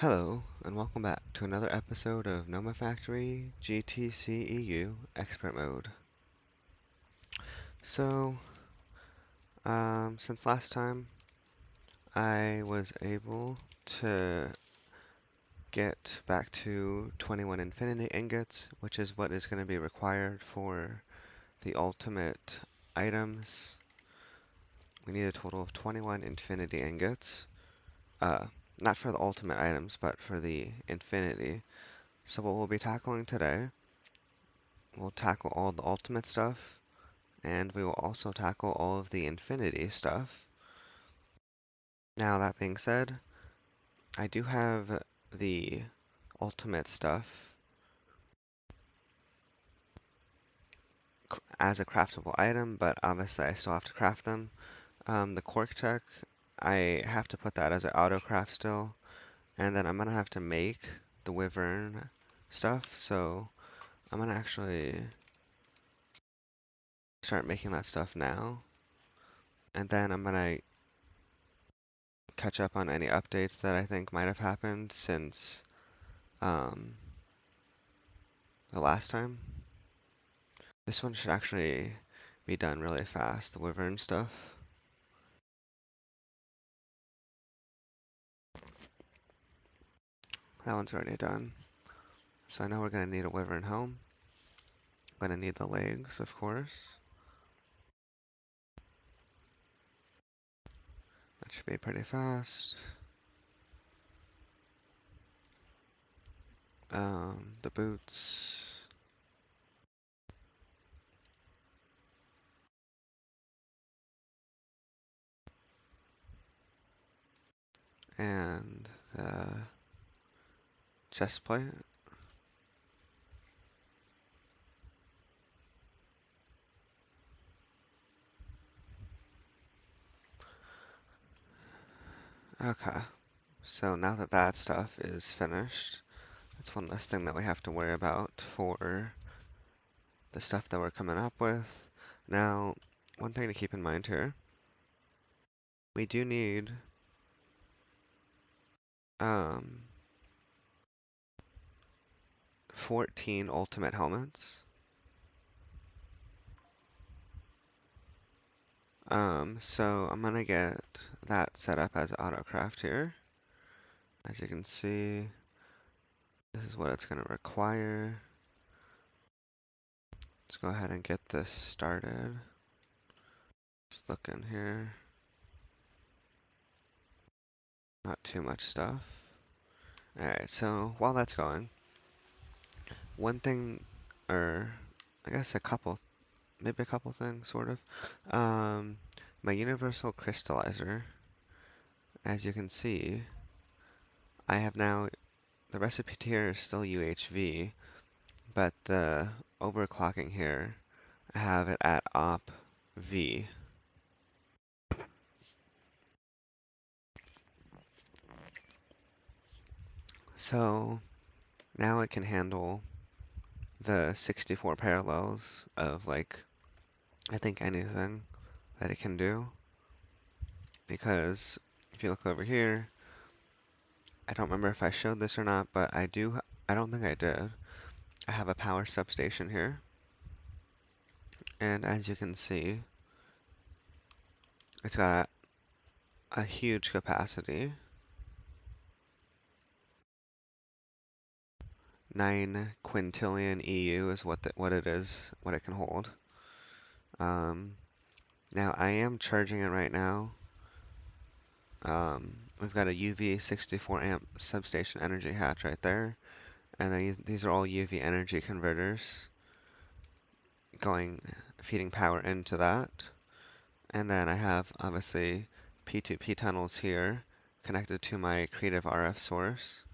Hello, and welcome back to another episode of Nomifactory GTCEu Expert Mode. So, since last time, I was able to get back to 21 infinity ingots, which is what is going to be required for the ultimate items. We need a total of 21 infinity ingots. Not for the ultimate items, but for the infinity. So what we'll be tackling today, we'll tackle all the ultimate stuff, and we will also tackle all of the infinity stuff. Now, that being said, I do have the ultimate stuff as a craftable item, but obviously I still have to craft them. The cork tech, I have to put that as an auto craft still, and then I'm gonna have to make the wyvern stuff, so I'm gonna actually start making that stuff now, and then I'm gonna catch up on any updates that I think might have happened since um, the last time. This one should actually be done really fast, the wyvern stuff. That one's already done. So I know we're going to need a wyvern helm. I'm going to need the legs, of course. That should be pretty fast. The boots. And the chest plate. Okay. So now that that stuff is finished, that's one less thing that we have to worry about for the stuff that we're coming up with. Now, one thing to keep in mind here, we do need 14 ultimate helmets. So I'm gonna get that set up as autocraft here. As you can see, this is what it's gonna require. Let's go ahead and get this started. Let's look in here. Not too much stuff. Alright, so while that's going, one thing, or I guess a couple, maybe a couple things, sort of. My universal crystallizer, as you can see, I have now, the recipe here is still UHV, but the overclocking here, I have it at op V. So now it can handle the 64 parallels of like, I think anything that it can do. Because if you look over here, I don't remember if I showed this or not, but I don't think I did. I have a power substation here. And as you can see, it's got a huge capacity. 9 quintillion EU is what it is, what it can hold. Now I am charging it right now. We've got a UV 64 amp substation energy hatch right there, and then these are all UV energy converters feeding power into that. And then I have obviously P2P tunnels here connected to my creative RF source.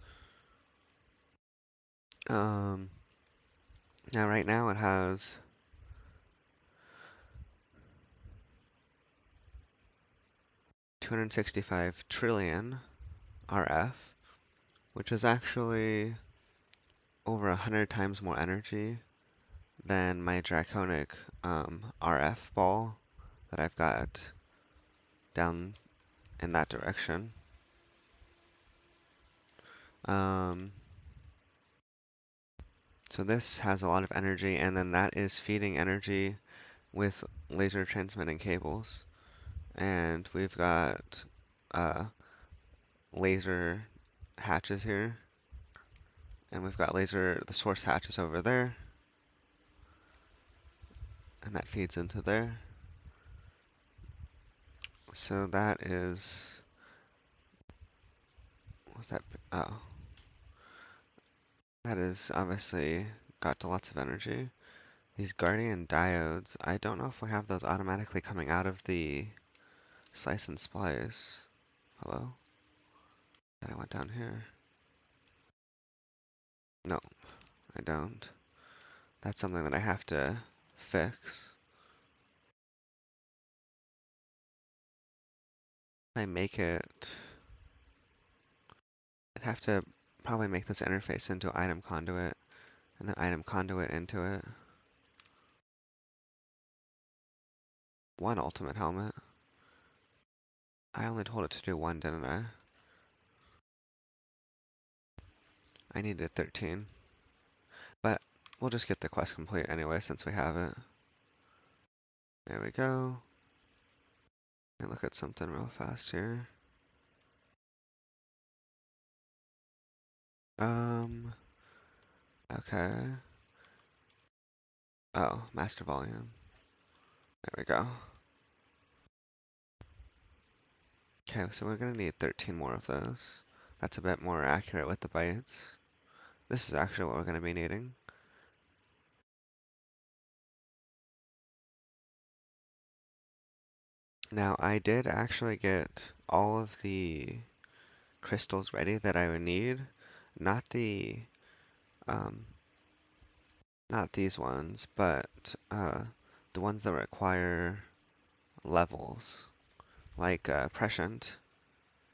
Now right now it has 265 trillion RF, which is actually over 100 times more energy than my draconic RF ball that I've got down in that direction. Um, so this has a lot of energy, and then that is feeding energy with laser transmitting cables. And we've got laser hatches here, and we've got the source hatches over there, and that feeds into there. So that is, what's that? Oh, that is obviously got lots of energy. These Guardian diodes, I don't know if we have those automatically coming out of the slice and splice. Hello? Then I went down here. No, I don't. That's something that I have to fix. I make it, I'd have to probably make this interface into item conduit, and then item conduit into it. One ultimate helmet. I only told it to do one, didn't I? I needed 13. But we'll just get the quest complete anyway since we have it. There we go. And look at something real fast here. Okay. Oh, master volume. There we go. Okay, so we're gonna need 13 more of those. That's a bit more accurate with the bytes. This is actually what we're gonna be needing. Now, I did actually get all of the crystals ready that I would need. Not um, not these ones, but the ones that require levels, like prescient,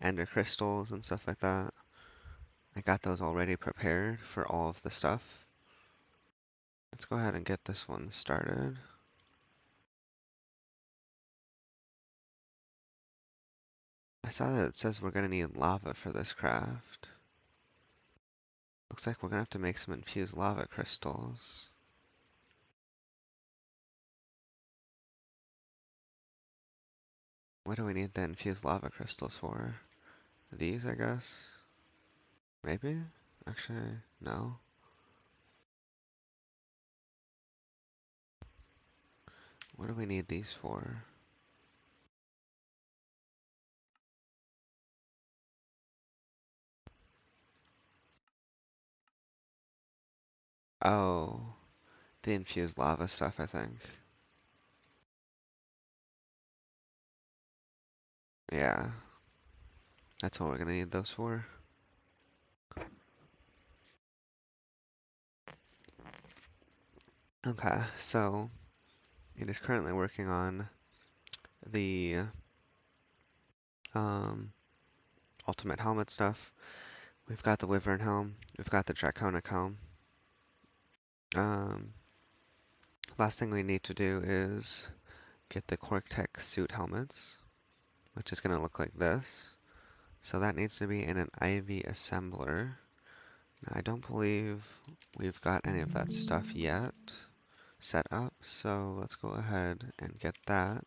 ender crystals, and stuff like that. I got those already prepared for all of the stuff. Let's go ahead and get this one started. I saw that it says we're gonna need lava for this craft. Looks like we're gonna have to make some infused lava crystals. What do we need the infused lava crystals for? These, I guess? Maybe? Actually, no. What do we need these for? Oh, the infused lava stuff, I think. Yeah, that's what we're gonna need those for. Okay, so it is currently working on the um, ultimate helmet stuff. We've got the Wyvern helm. We've got the Draconic helm. Um, Last thing we need to do is get the Cork-Tech suit helmets, which is going to look like this. So that needs to be in an IV assembler. Now, I don't believe we've got any of that stuff yet set up, so let's go ahead and get that.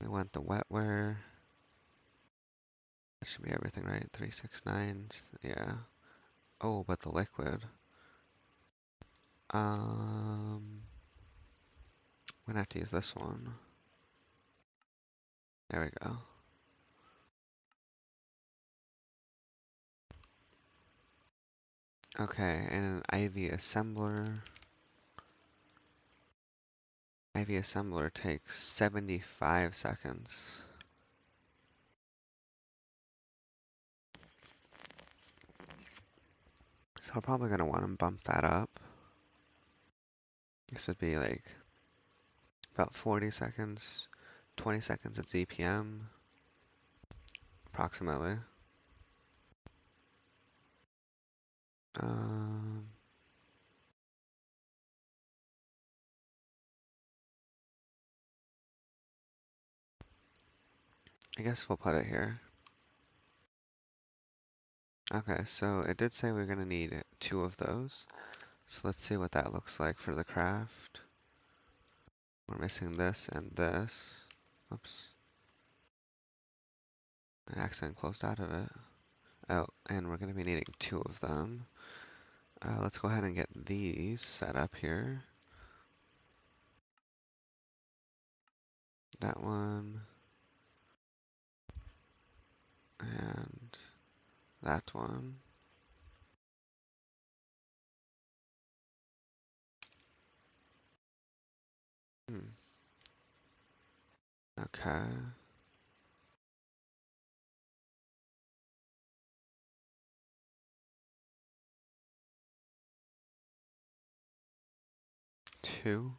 We want the wetware. That should be everything, right? 369, yeah. Oh, but the liquid. I'm gonna have to use this one. There we go. Okay, and an IV assembler. IV assembler takes 75 seconds. So we're probably gonna want to bump that up. This would be like about 40 seconds, 20 seconds at ZPM, approximately. Um, I guess we'll put it here. Okay, so it did say we're gonna need 2 of those. So let's see what that looks like for the craft. We're missing this and this. Oops. I accidentally closed out of it. Oh, and we're gonna be needing 2 of them. Let's go ahead and get these set up here. That one. And that one. Hmm. Okay. 2.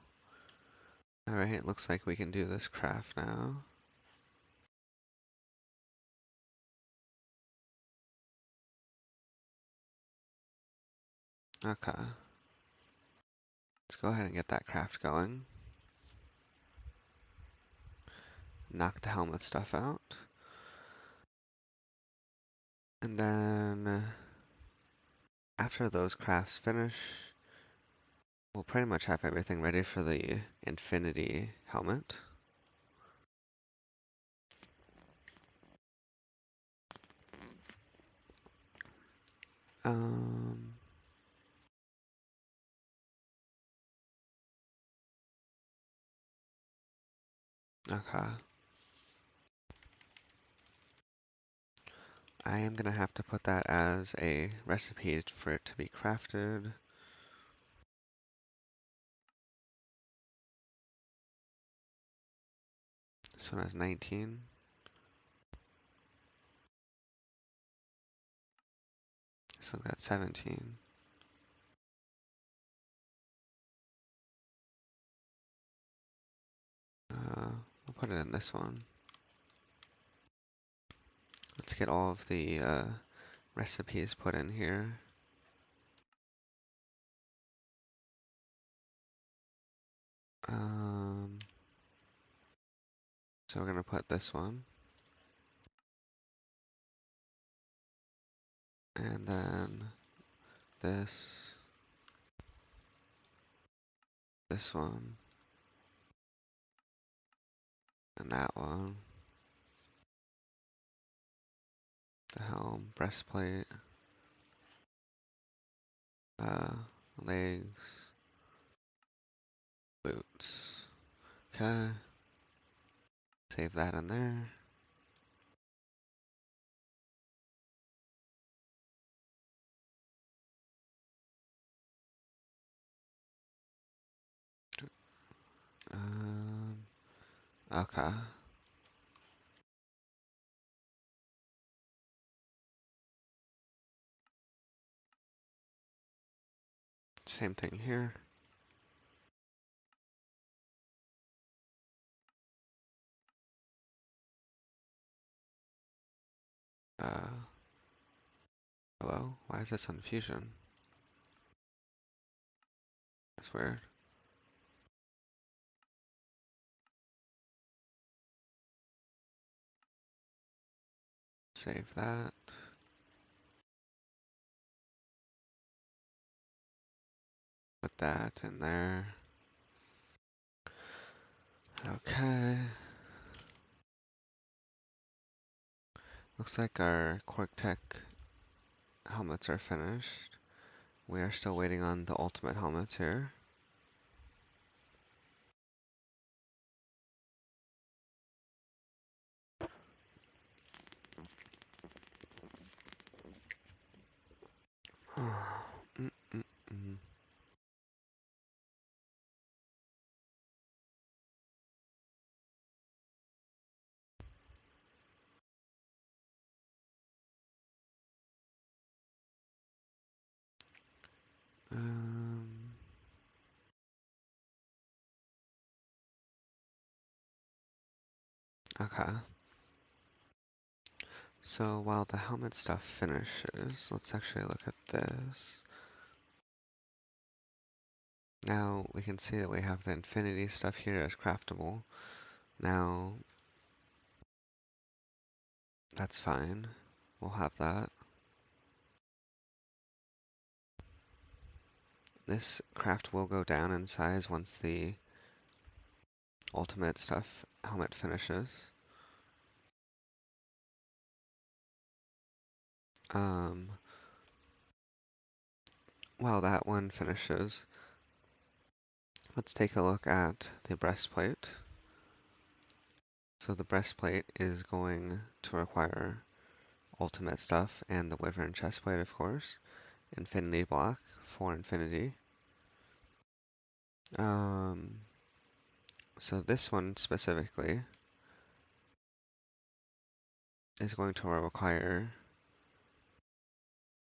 Alright, it looks like we can do this craft now. Okay. Let's go ahead and get that craft going. Knock the helmet stuff out. And then after those crafts finish, we'll pretty much have everything ready for the infinity helmet. Um, okay. I am gonna have to put that as a recipe for it to be crafted. This one has 19. So that's 17. I'll put it in this one. Let's get all of the recipes put in here. Um, so we're gonna put this one. And then this one, and that one. The helm, breastplate, uh, legs, boots. Okay, save that in there. Um, okay. Same thing here. Uh, hello? Why is this on fusion? That's weird. Save that. Put that in there. Okay. Looks like our Quark Tech helmets are finished. We are still waiting on the ultimate helmets here. Mm, mm, mm. Um, okay. So while the helmet stuff finishes, let's actually look at this. Now we can see that we have the infinity stuff here as craftable. Now, that's fine. We'll have that. This craft will go down in size once the ultimate stuff helmet finishes. While that one finishes, let's take a look at the breastplate. So the breastplate is going to require ultimate stuff and the wyvern chestplate, of course. Infinity block for infinity. So this one specifically is going to require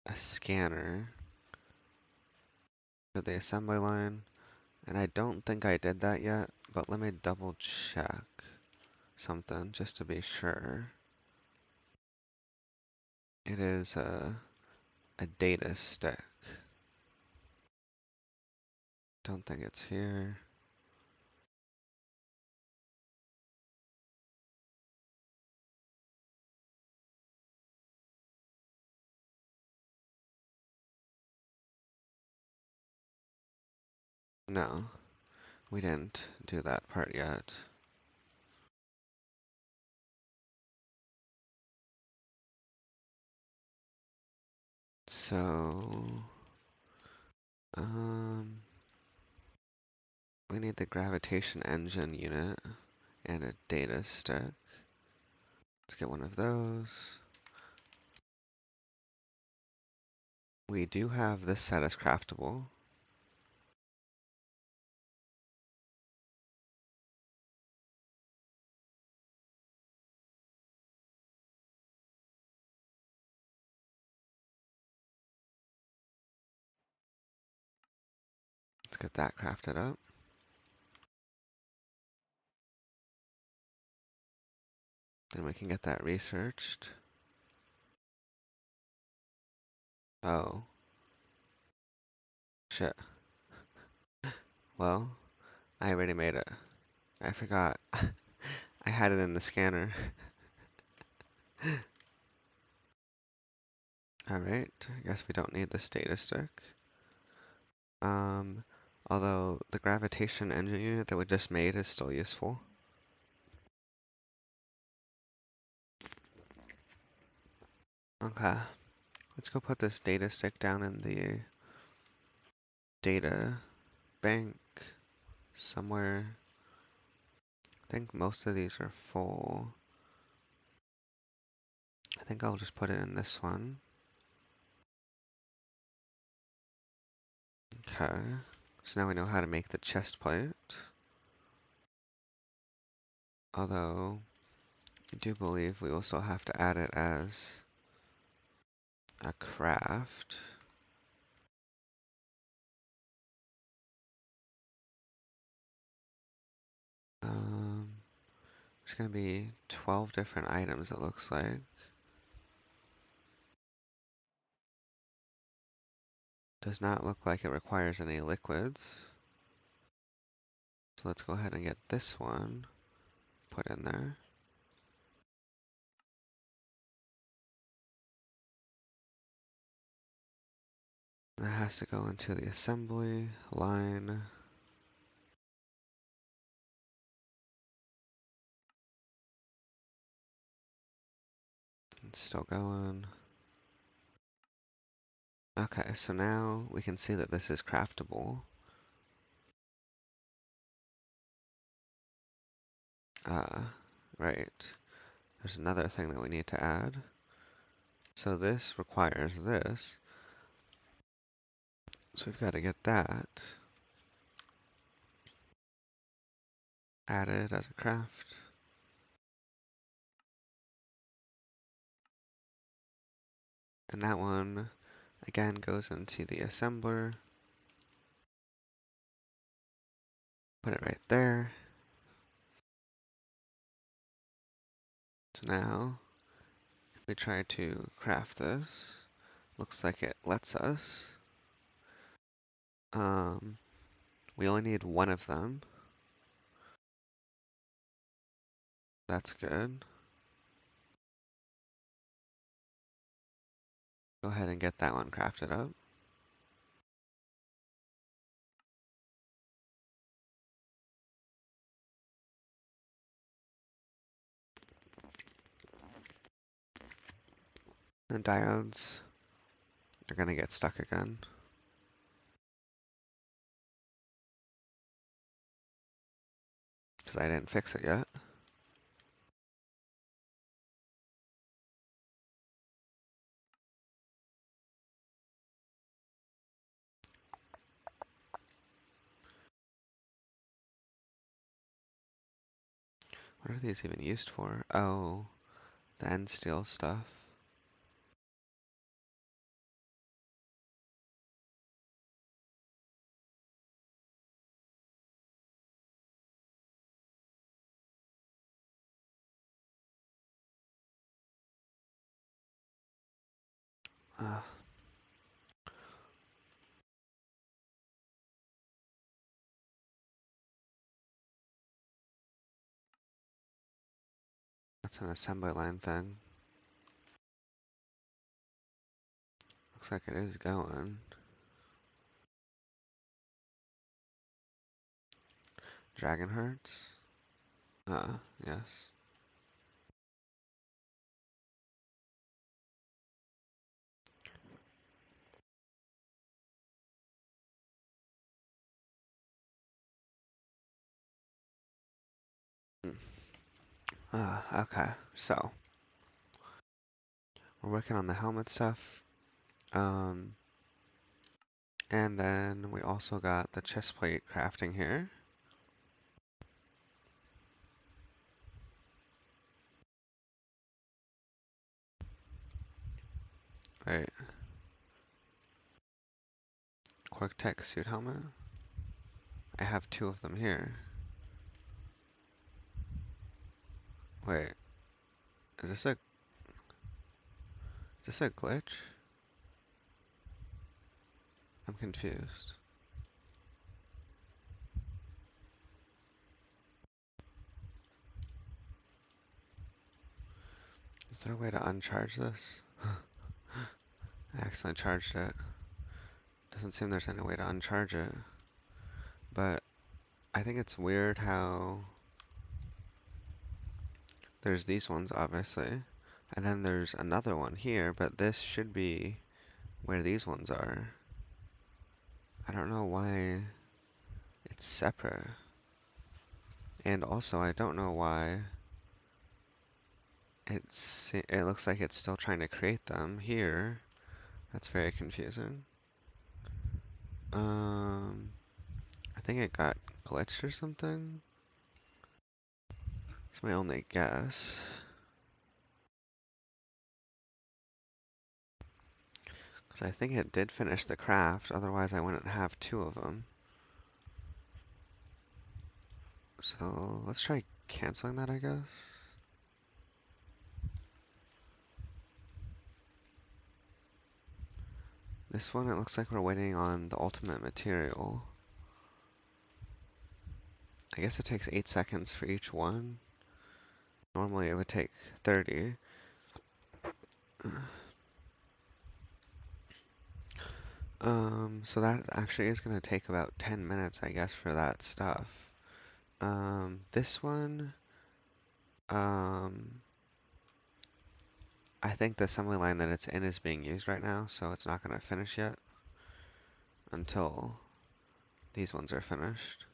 a scanner for the assembly line. And I don't think I did that yet, but let me double check something just to be sure. It is a data stick. Don't think it's here. No, we didn't do that part yet. So, we need the gravitation engine unit and a data stick. Let's get one of those. We do have this set as craftable. Let's get that crafted up. Then we can get that researched. Oh, shit. Well, I already made it. I forgot. I had it in the scanner. Alright, I guess we don't need the data stick. Um, Although the gravitation engine unit that we just made is still useful. Okay, let's go put this data stick down in the data bank somewhere. I think most of these are full. I think I'll just put it in this one. Okay, so now we know how to make the chest plate. Although, I do believe we will still have to add it as a craft. There's gonna be 12 different items, it looks like. Does not look like it requires any liquids. So let's go ahead and get this one put in there. And that has to go into the assembly line. It's still going. Okay, so now we can see that this is craftable. Right. There's another thing that we need to add. So this requires this. So we've got to get that added as a craft. And that one, again, goes into the assembler. Put it right there. So now, if we try to craft this, looks like it lets us. We only need one of them. That's good. Go ahead and get that one crafted up. The diodes are gonna get stuck again. Because I didn't fix it yet. What are these even used for? Oh, the end steel stuff. Uh, that's an assembly line thing. Looks like it is going. Dragon Hearts? Yes. Okay, so we're working on the helmet stuff. Um, and then we also got the chest plate crafting here. Right. Quark Tech suit helmet. I have two of them here. Wait, is this a glitch? I'm confused. Is there a way to uncharge this? I accidentally charged it. Doesn't seem there's any way to uncharge it. But I think it's weird how there's these ones, obviously. And then there's another one here, but this should be where these ones are. I don't know why it's separate. And also, I don't know why it looks like it's still trying to create them here. That's very confusing. I think it got glitched or something. That's my only guess. Because I think it did finish the craft, otherwise I wouldn't have two of them. So let's try canceling that, I guess. This one, it looks like we're waiting on the ultimate material. I guess it takes 8 seconds for each one. Normally it would take 30. So that actually is going to take about 10 minutes, I guess, for that stuff. This one, I think the assembly line that it's in is being used right now, so it's not going to finish yet until these ones are finished.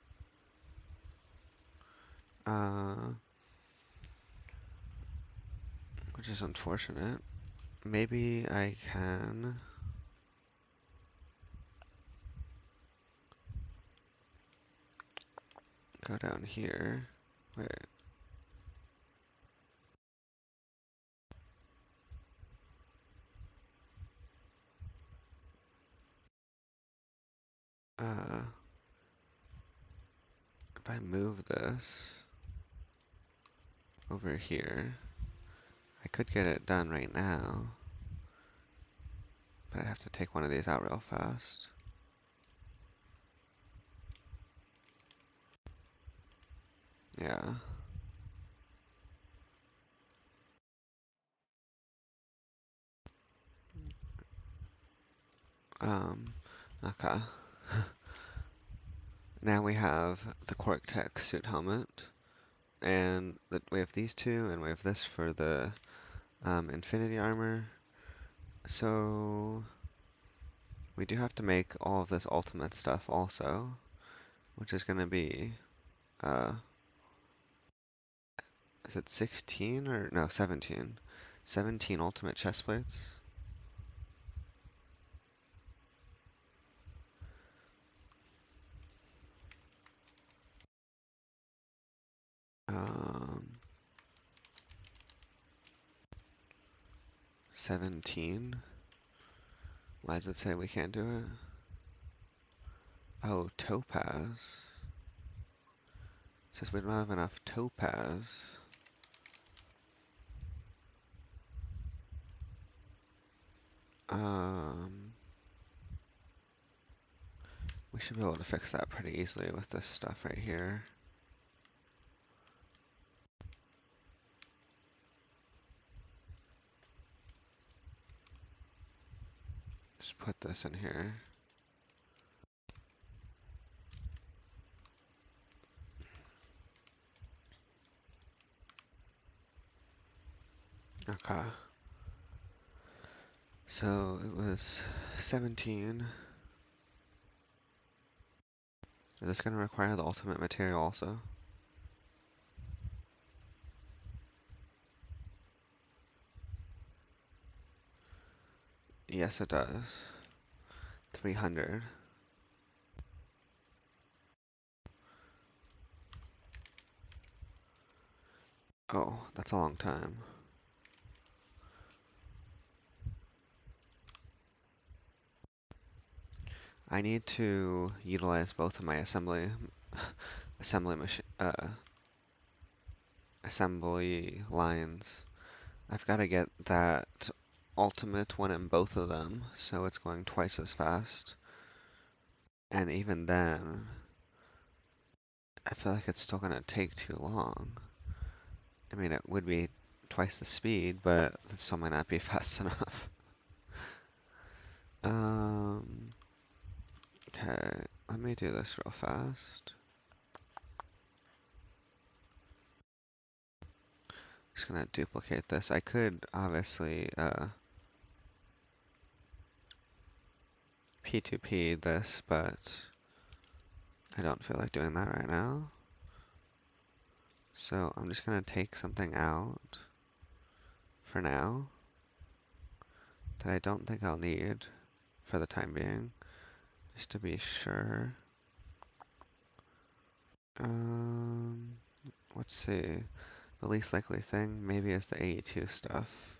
Which is unfortunate. Maybe I can go down here. Wait. If I move this over here, I could get it done right now, but I have to take one of these out real fast. Yeah. Okay. Now we have the Quark Tech suit helmet, and we have these two, and we have this for the Infinity armor. So we do have to make all of this ultimate stuff also, which is going to be, is it 16 or no, 17? 17 ultimate chest plates. Um, 17. Why does it say we can't do it? Oh, topaz. It says we don't have enough topaz. Um, we should be able to fix that pretty easily with this stuff right here. Just put this in here. Okay. So it was 17. Is this going to require the ultimate material also? Yes, it does. 300. Oh, that's a long time. I need to utilize both of my assembly lines. I've got to get that ultimate one in both of them, so it's going twice as fast. And even then, I feel like it's still going to take too long. I mean, it would be twice the speed, but it still might not be fast enough. Okay, let me do this real fast. Just gonna duplicate this. I could obviously P2P this, but I don't feel like doing that right now. So I'm just gonna take something out for now that I don't think I'll need for the time being, just to be sure. Um, let's see. The least likely thing maybe is the AE2 stuff.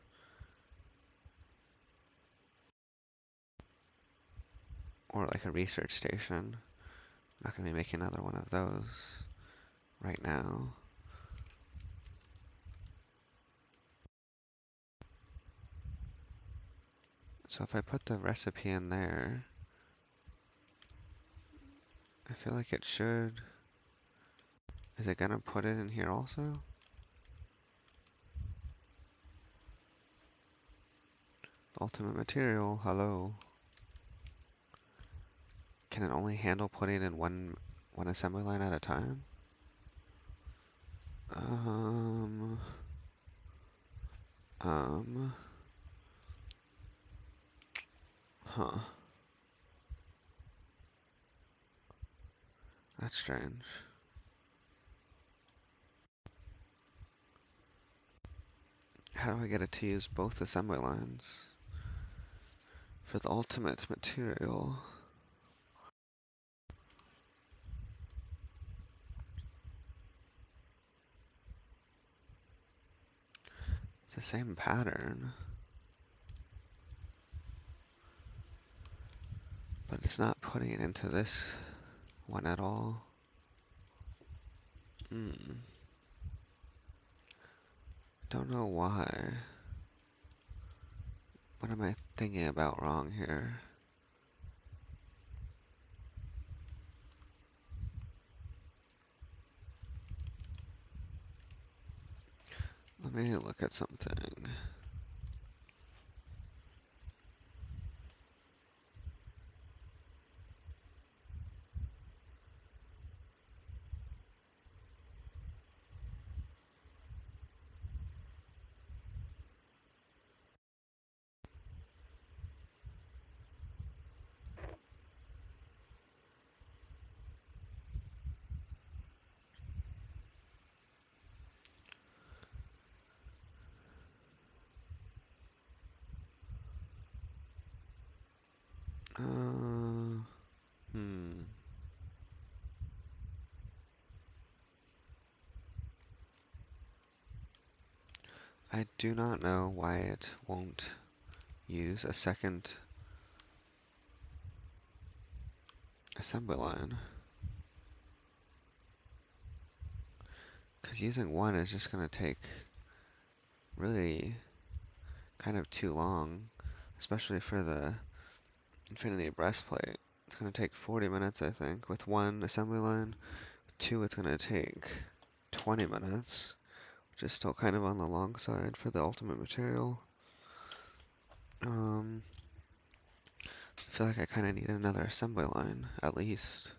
Or like a research station. Not gonna be making another one of those right now. So if I put the recipe in there, I feel like it should. Is it gonna put it in here also? Ultimate material, hello. Can it only handle putting in one assembly line at a time? Um, um, huh. That's strange. How do I get it to use both assembly lines? For the ultimate material. It's the same pattern. But it's not putting it into this one at all. Don't know why. What am I thinking about wrong here? Let me look at something. Uh, hmm. I do not know why it won't use a second assembly line. Because using one is just going to take really kind of too long, especially for the Infinity breastplate. It's going to take 40 minutes, I think, with one assembly line. Two, it's going to take 20 minutes, which is still kind of on the long side for the ultimate material. I feel like I kind of need another assembly line, at least.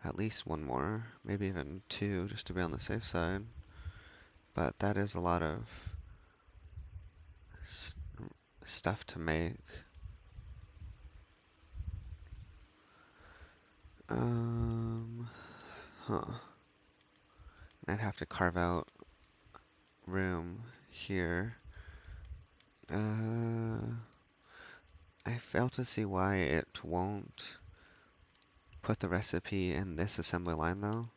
At least one more, maybe even two, just to be on the safe side. But that is a lot of stuff to make. Um, huh. I'd have to carve out room here. I fail to see why it won't put the recipe in this assembly line though,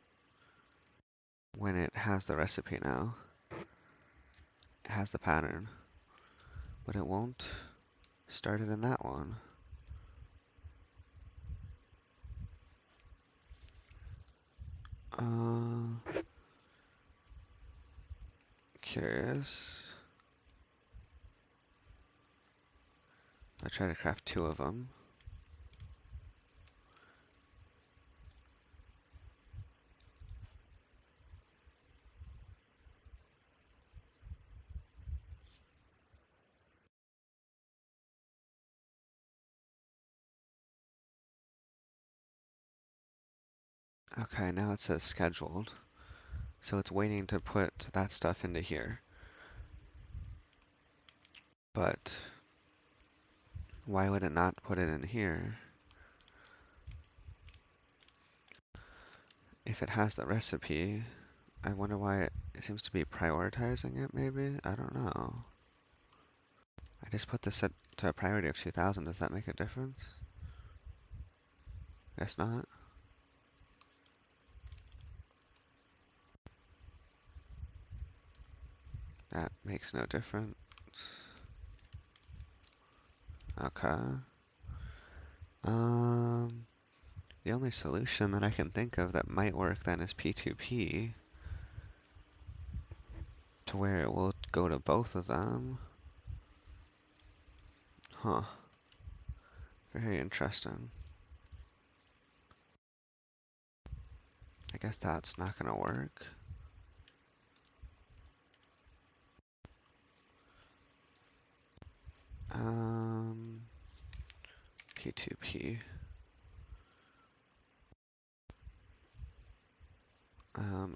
when it has the recipe now. It has the pattern, but it won't start it in that one. Curious. I'll try to craft two of them. Okay, now it says scheduled. So it's waiting to put that stuff into here. But why would it not put it in here? If it has the recipe, I wonder why it seems to be prioritizing it, maybe? I don't know. I just put this set to a priority of 2000. Does that make a difference? Guess not. That makes no difference. Okay. The only solution that I can think of that might work then is P2P, to where it will go to both of them. Huh. Very interesting. I guess that's not gonna work. P2P.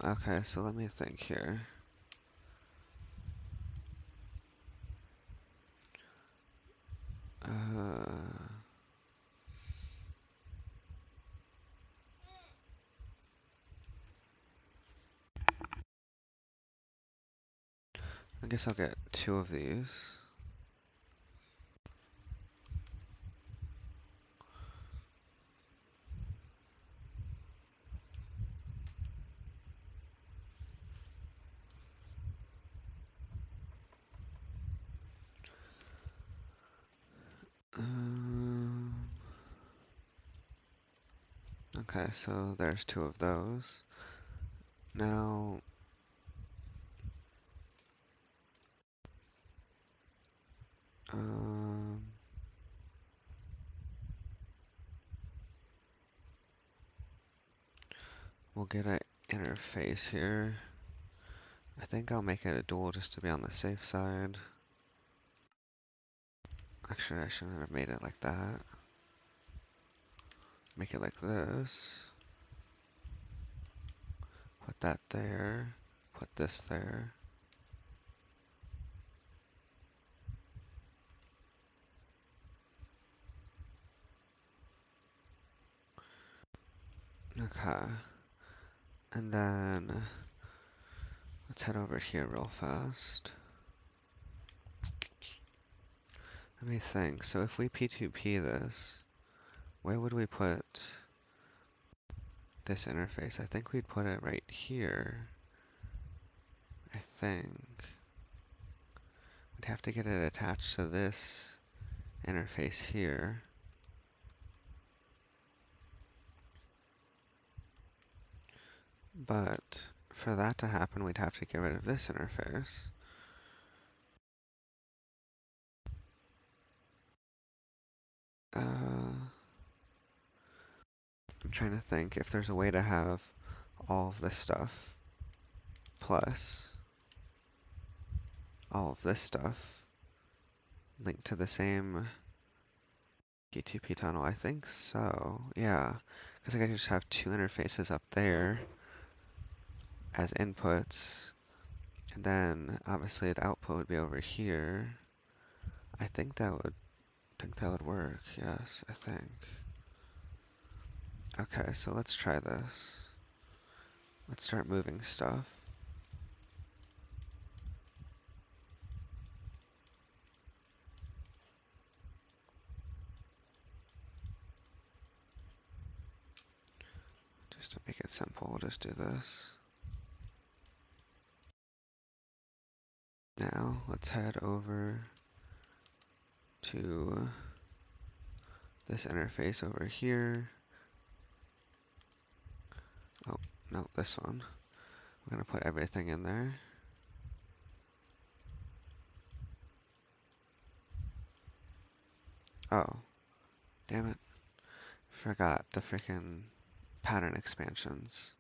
Okay, so let me think here. I guess I'll get two of these. Okay, so there's two of those. Now, we'll get an interface here. I think I'll make it a dual just to be on the safe side. Actually, I shouldn't have made it like that. Make it like this. Put that there. Put this there. Okay. And then let's head over here real fast. Let me think. So if we P2P this, where would we put this interface? I think we'd put it right here. I think. We'd have to get it attached to this interface here. But for that to happen, we'd have to get rid of this interface. I'm trying to think if there's a way to have all of this stuff plus all of this stuff linked to the same P2P tunnel. I think so, yeah. Because I could just have two interfaces up there as inputs, and then obviously the output would be over here. I think that would work. Yes, I think. Okay, so let's try this. Let's start moving stuff. Just to make it simple, we'll just do this. Now, let's head over to this interface over here. Oh, no, this one. We're going to put everything in there. Oh, damn it. Forgot the freaking pattern expansions.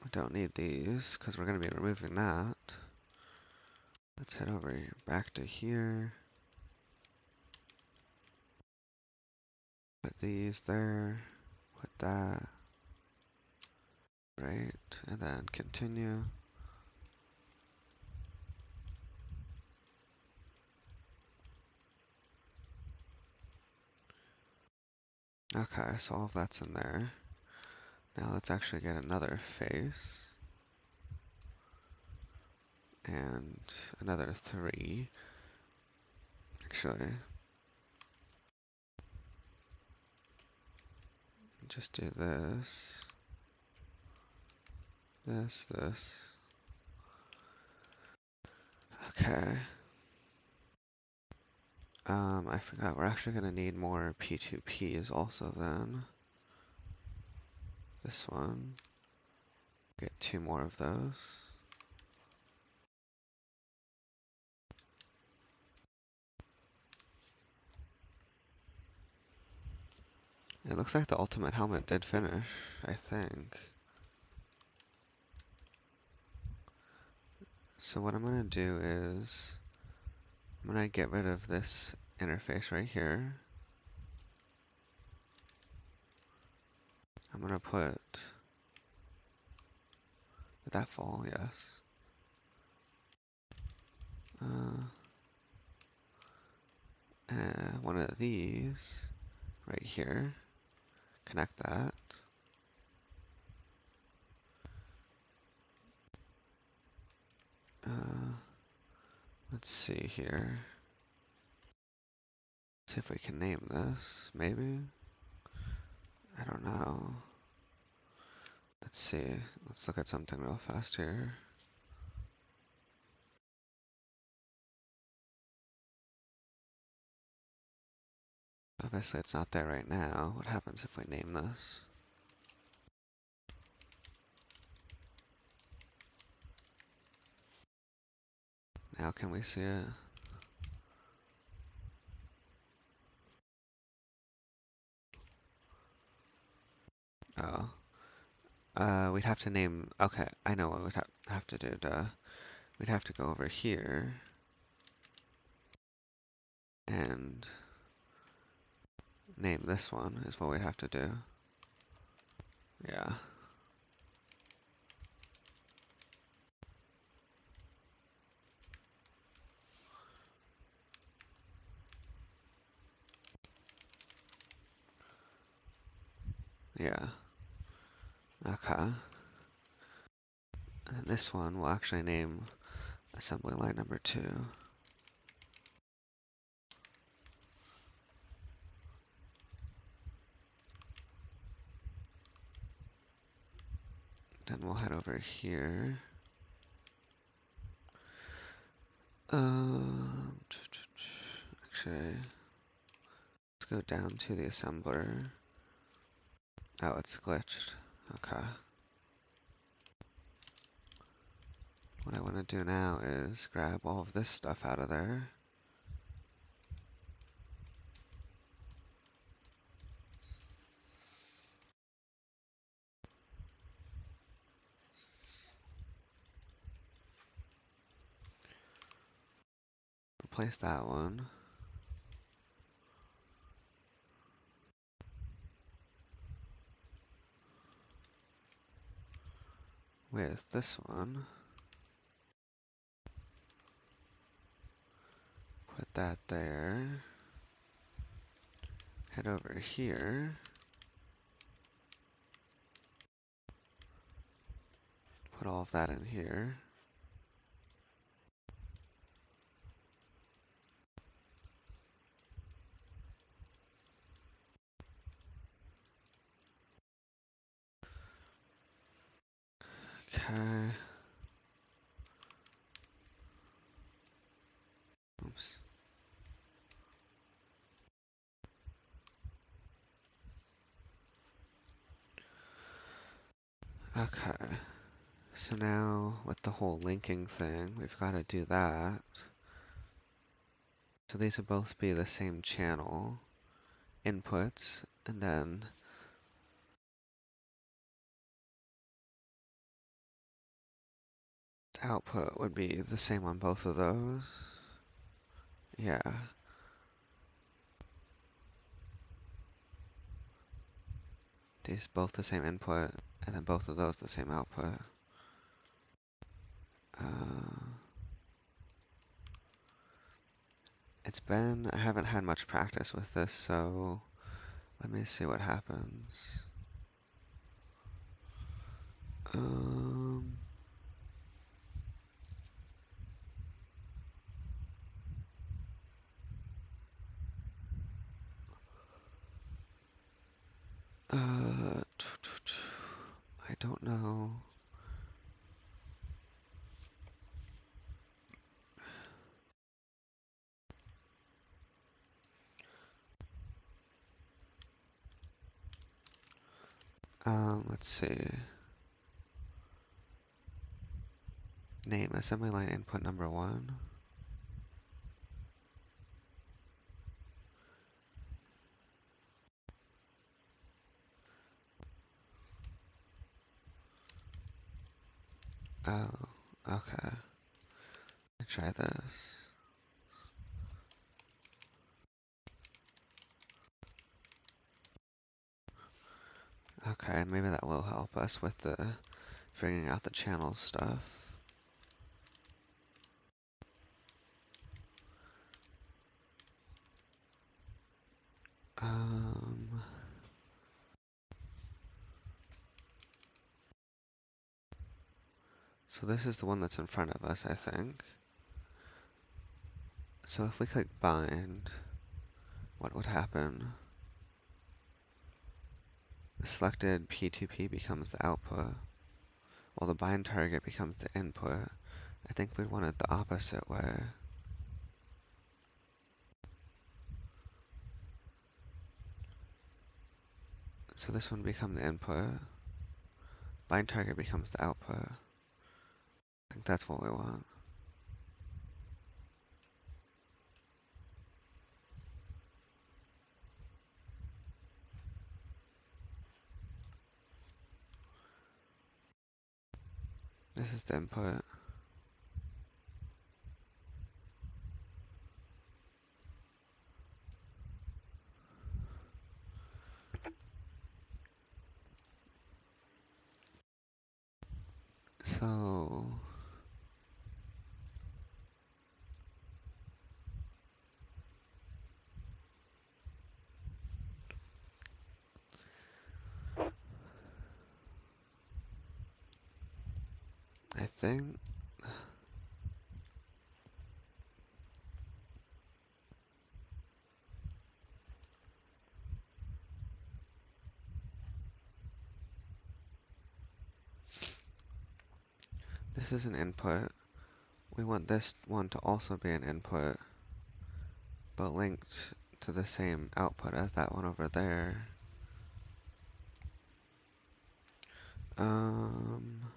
We don't need these because we're going to be removing that. Let's head over here, back to here. Put these there. Put that. Right. And then continue. Okay, so all of that's in there. Now let's actually get another face. And another 3. Actually, just do this. This. Okay. I forgot, we're actually gonna need more P2Ps also then. This one. Get 2 more of those. It looks like the ultimate helmet did finish, I think. So what I'm gonna do is, I'm gonna get rid of this interface right here. I'm gonna put, did that fall? Yes. One of these right here. Connect that. Let's see here. See if we can name this, maybe? I don't know. Let's see. Let's look at something real fast here. Obviously it's not there right now. What happens if we name this? Now can we see it? Oh. We'd have to name, okay, I know what we'd have to do, duh. We'd have to go over here and name this one is what we'd have to do. Yeah. Yeah. Okay. And this one we'll actually name assembly line number 2. Then we'll head over here. Actually, let's go down to the assembler. Oh, it's glitched. Okay. What I want to do now is grab all of this stuff out of there. Replace that one with this one. Put that there. Head over here. Put all of that in here. Okay. Oops. Okay. So now with the whole linking thing, we've got to do that. So these will both be the same channel inputs, and then the output would be the same on both of those. Yeah. These both the same input, and then both of those the same output. I haven't had much practice with this, so let me see what happens. Um, I don't know. Let's see. Name assembly line input number 1. Oh, okay. Try this. Okay, maybe that will help us with the figuring out the channel stuff. Um, so this is the one that's in front of us, I think. So if we click bind, what would happen? The selected P2P becomes the output, while the bind target becomes the input. I think we'd want it the opposite way. So this one becomes the input, bind target becomes the output. I think that's what we want. This is the input. So think this is an input. We want this one to also be an input, but linked to the same output as that one over there. Um,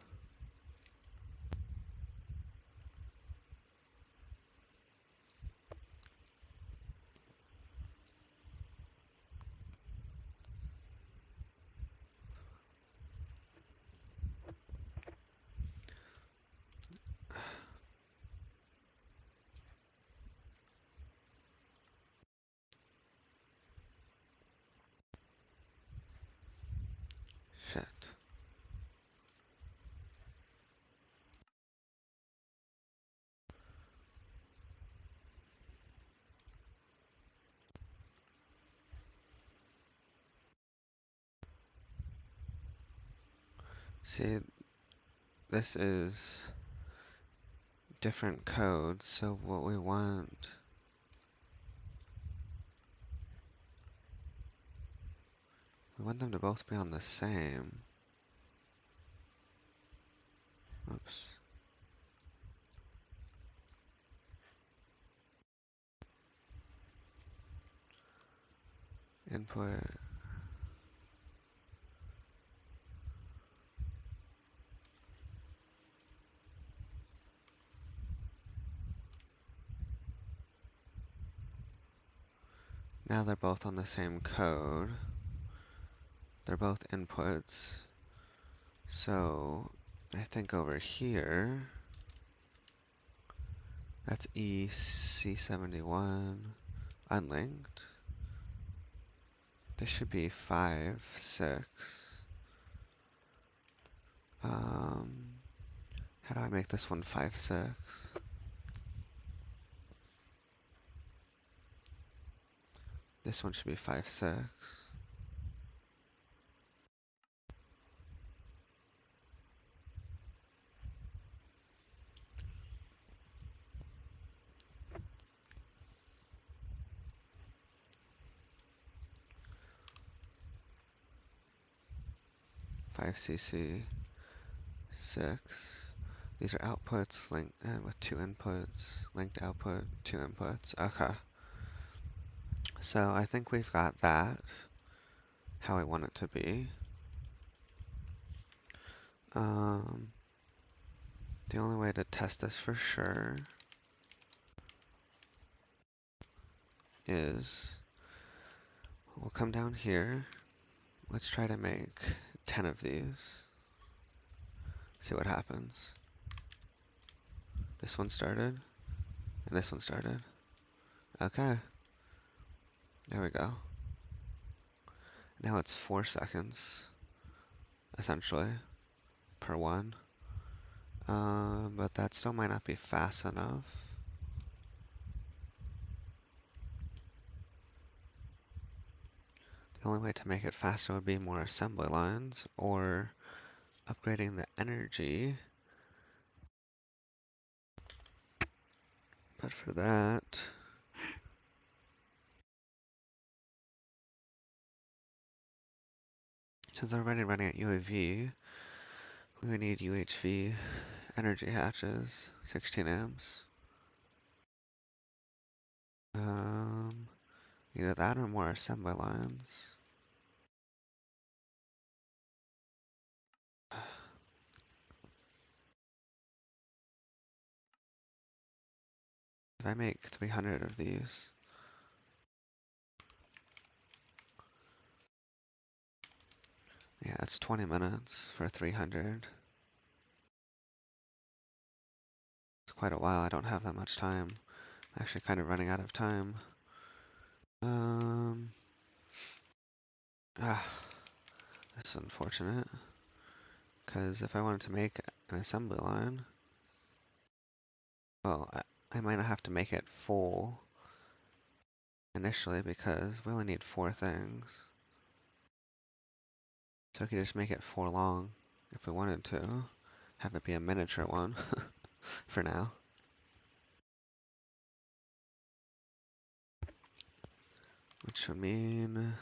shit. See, this is different codes, so what we want them to both be on the same. Oops. Input. Now they're both on the same code. They're both inputs. So I think over here, that's E57 unlinked. This should be 5, 6. How do I make this one 5, 6? This one should be 5, 6. 5cc 6. These are outputs linked with 2 inputs. Linked output, 2 inputs. Okay. So I think we've got that how we want it to be. The only way to test this for sure is we'll come down here. Let's try to make 10 of these. See what happens. This one started, and this one started. Okay. There we go. Now it's 4 seconds, essentially, per one. But that still might not be fast enough. The only way to make it faster would be more assembly lines, or upgrading the energy. But for that, since we're already running at UAV, we would need UHV energy hatches, 16 amps. Either that or more assembly lines. If I make 300 of these, yeah, it's 20 minutes for 300. It's quite a while. I don't have that much time. I'm actually kind of running out of time. Um, ah, this is unfortunate. Because if I wanted to make an assembly line, well, I might not have to make it full initially because we only need 4 things. So we could just make it 4 long if we wanted to. have it be a miniature one for now. Which would mean,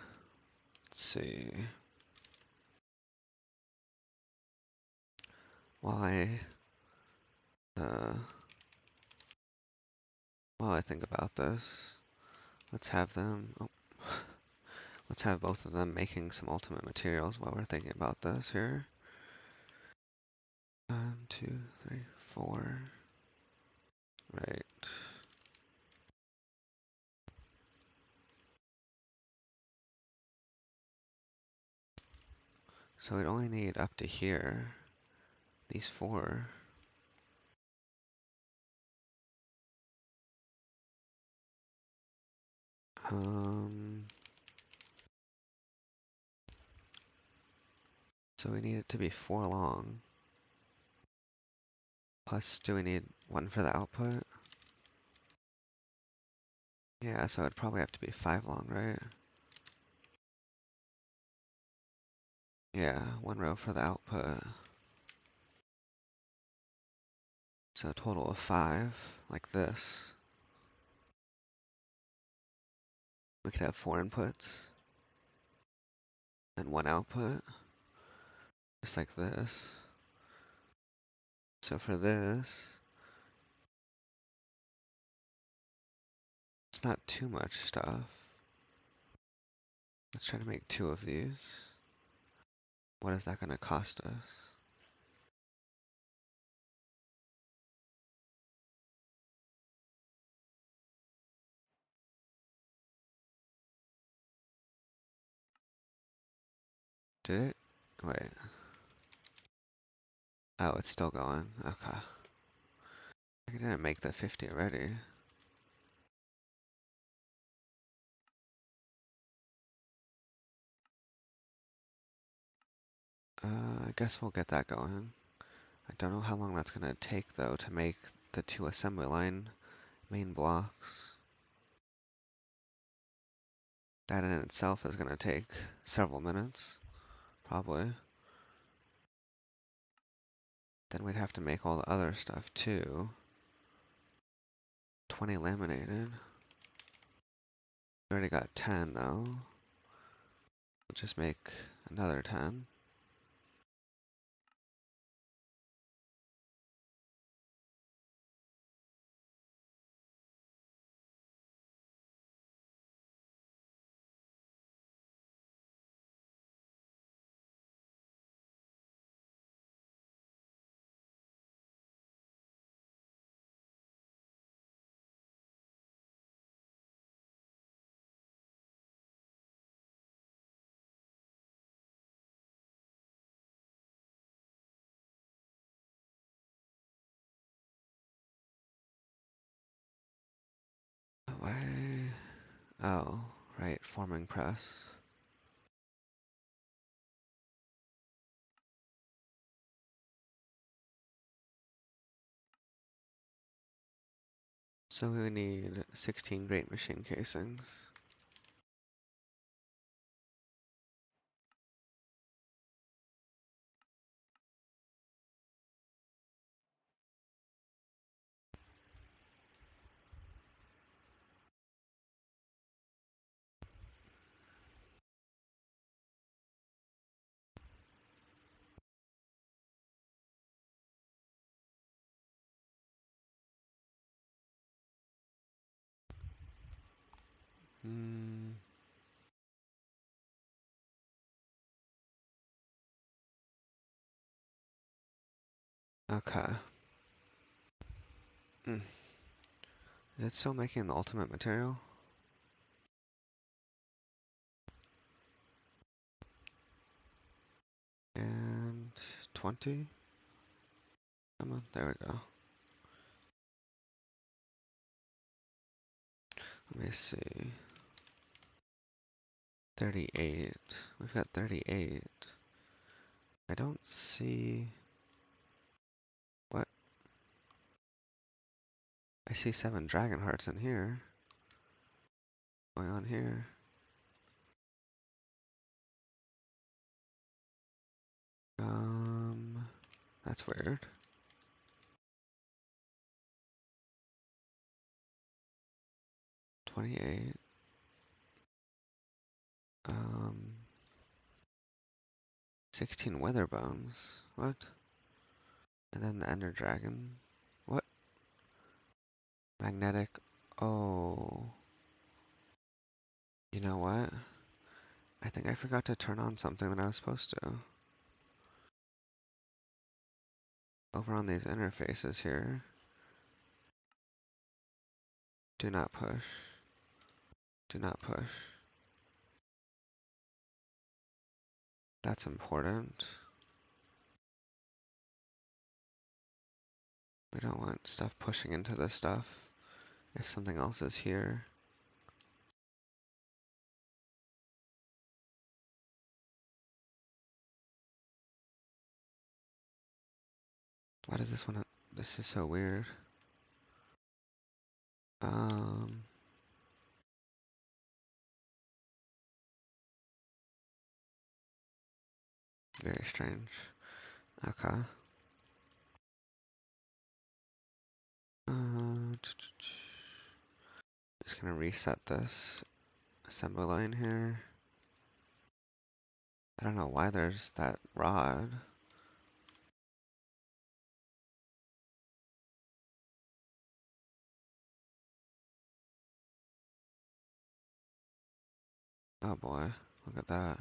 let's see, why, uh, while I think about this, let's have them, oh, let's have both of them making some ultimate materials while we're thinking about this here. 1, 2, 3, 4. Right. So we'd only need up to here, these 4. So we need it to be 4 long. Plus, do we need 1 for the output? Yeah, so it'd probably have to be 5 long, right? Yeah, 1 row for the output. So a total of 5, like this. We could have 4 inputs and 1 output, just like this. So for this, it's not too much stuff. Let's try to make 2 of these. What is that going to cost us? Did it? Wait. Oh, it's still going. Okay. I didn't make the 50 already. I guess we'll get that going. I don't know how long that's going to take, though, to make the 2 assembly line main blocks. That in itself is going to take several minutes, probably. Then we'd have to make all the other stuff, too. 20 laminated. We already got 10, though. We'll just make another 10. Why? Oh, right, forming press. So we need 16 great machine casings. Hmm. Okay. Mm. Is it still making the ultimate material? And 20? Come on, there we go. Let me see. 38. We've got 38. I don't see... What? I see 7 dragon hearts in here. What's going on here? Um... That's weird. $28. 16 weather bones. What? And then the Ender Dragon. What? Magnetic. Oh. You know what? I think I forgot to turn on something that I was supposed to. Over on these interfaces here. Do not push. Do not push. That's important. We don't want stuff pushing into this stuff if something else is here. Why does this one? This is so weird. Um, Very strange. Okay. Just gonna reset this assembly line here. I don't know why there's that rod. Oh boy, look at that.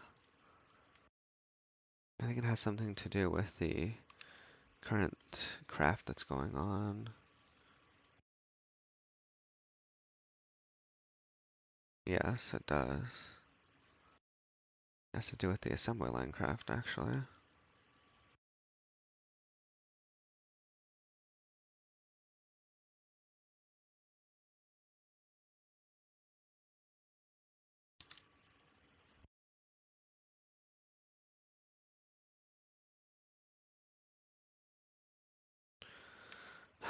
I think it has something to do with the current craft that's going on. Yes, it does. It has to do with the assembly line craft, actually.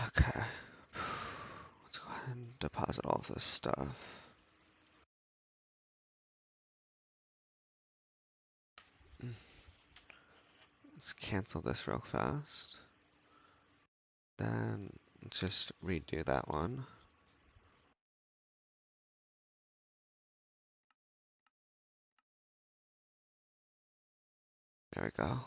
Okay. Let's go ahead and deposit all this stuff. Let's cancel this real fast. Then let's just redo that one. There we go.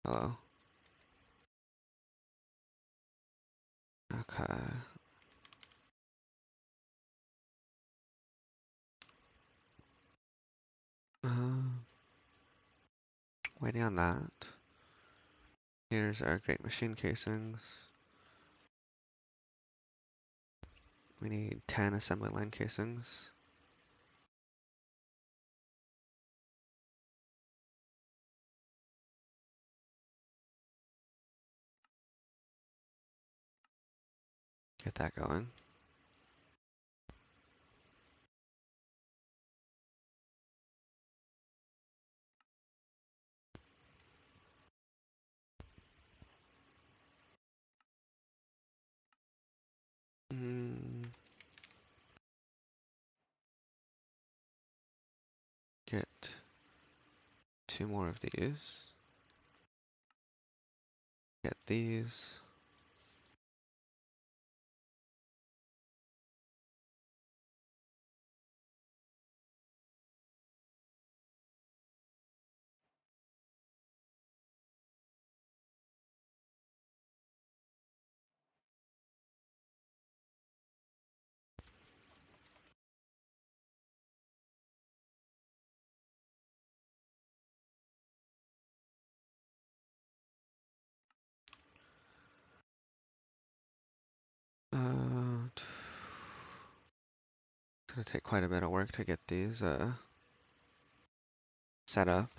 Hello. Okay. Uh, Waiting on that. Here's our great machine casings. We need 10 assembly line casings. Get that going. Get 2 more of these. Get these. It's gonna take quite a bit of work to get these set up.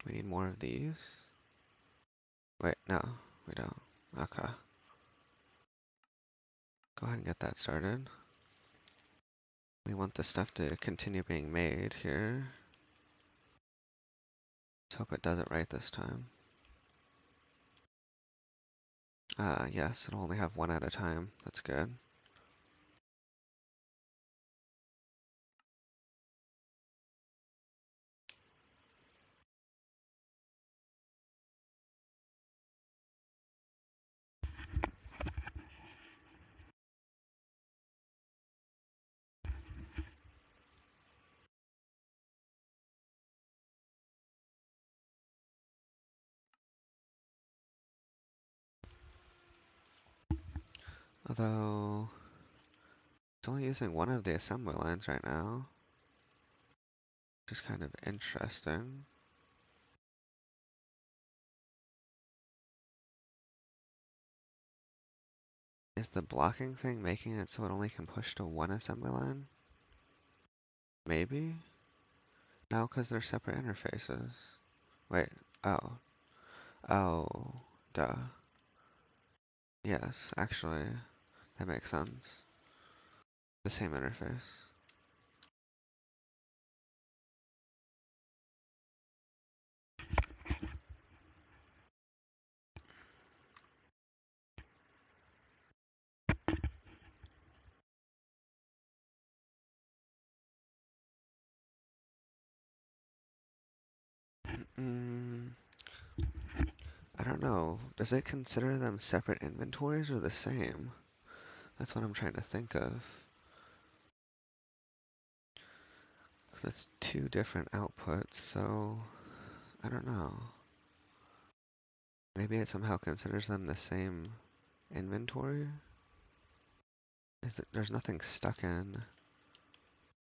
We need more of these. Wait, no, we don't. Okay. Go ahead and get that started. We want the stuff to continue being made here. Let's hope it does it right this time. Yes, it'll only have one at a time. That's good. Although, it's only using one of the assembly lines right now, which is kind of interesting. Is the blocking thing making it so it only can push to one assembly line? Maybe? No, because they're separate interfaces. Wait, oh. Oh, duh. Yes, actually, that makes sense. The same interface. Mm, I don't know. Does it consider them separate inventories or the same? That's what I'm trying to think of. Because it's two different outputs, so I don't know. Maybe it somehow considers them the same inventory? There's nothing stuck in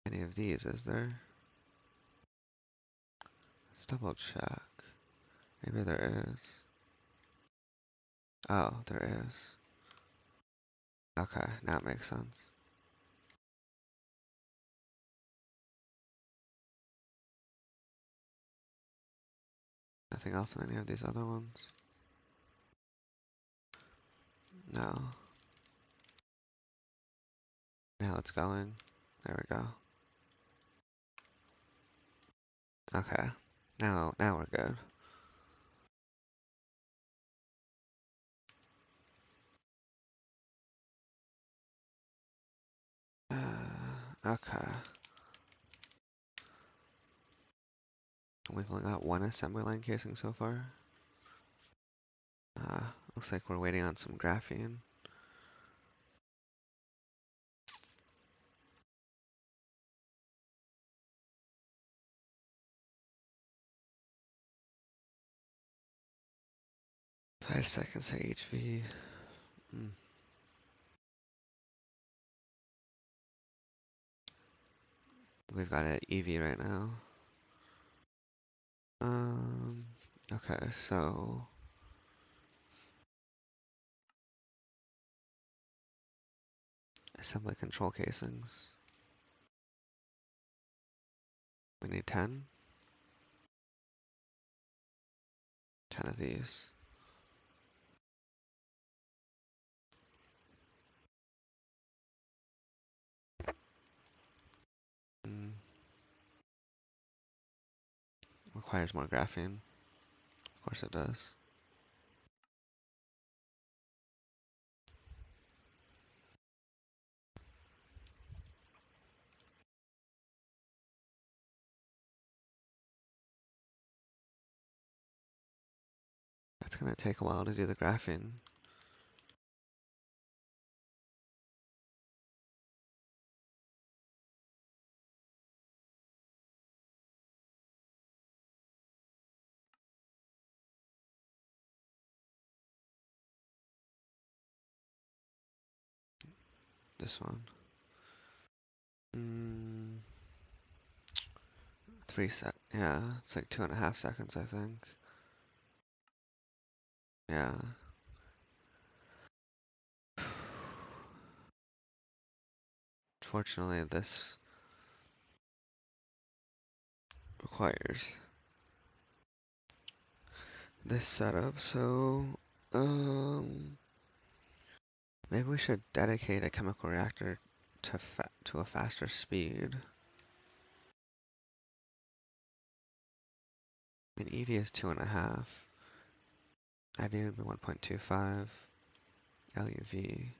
any of these, is there? Let's double check. Maybe there is. Oh, there is. Okay, now it makes sense. Nothing else in any of these other ones? No. Now it's going. There we go. Okay. Now we're good. Okay. We've only got one assembly line casing so far. Looks like we're waiting on some graphene. Five seconds HV. We've got an EV right now. Um, okay, so assembly control casings. We need 10. 10 of these. Mm, requires more graphene. Of course it does. That's gonna take a while to do the graphene. This one. Mm, yeah, it's like 2.5 seconds, I think. Yeah. Fortunately, this requires this setup, so, maybe we should dedicate a chemical reactor to a faster speed. I mean, EV is 2.5. IV would be 1.25. LUV.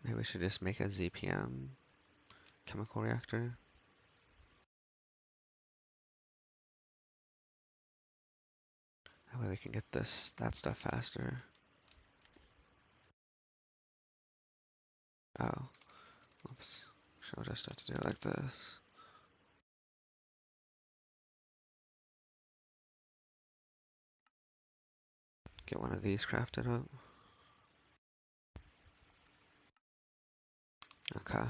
Maybe we should just make a ZPM chemical reactor. That way we can get that stuff faster. Oh, oops. So we'll just have to do it like this. Get one of these crafted up. Okay.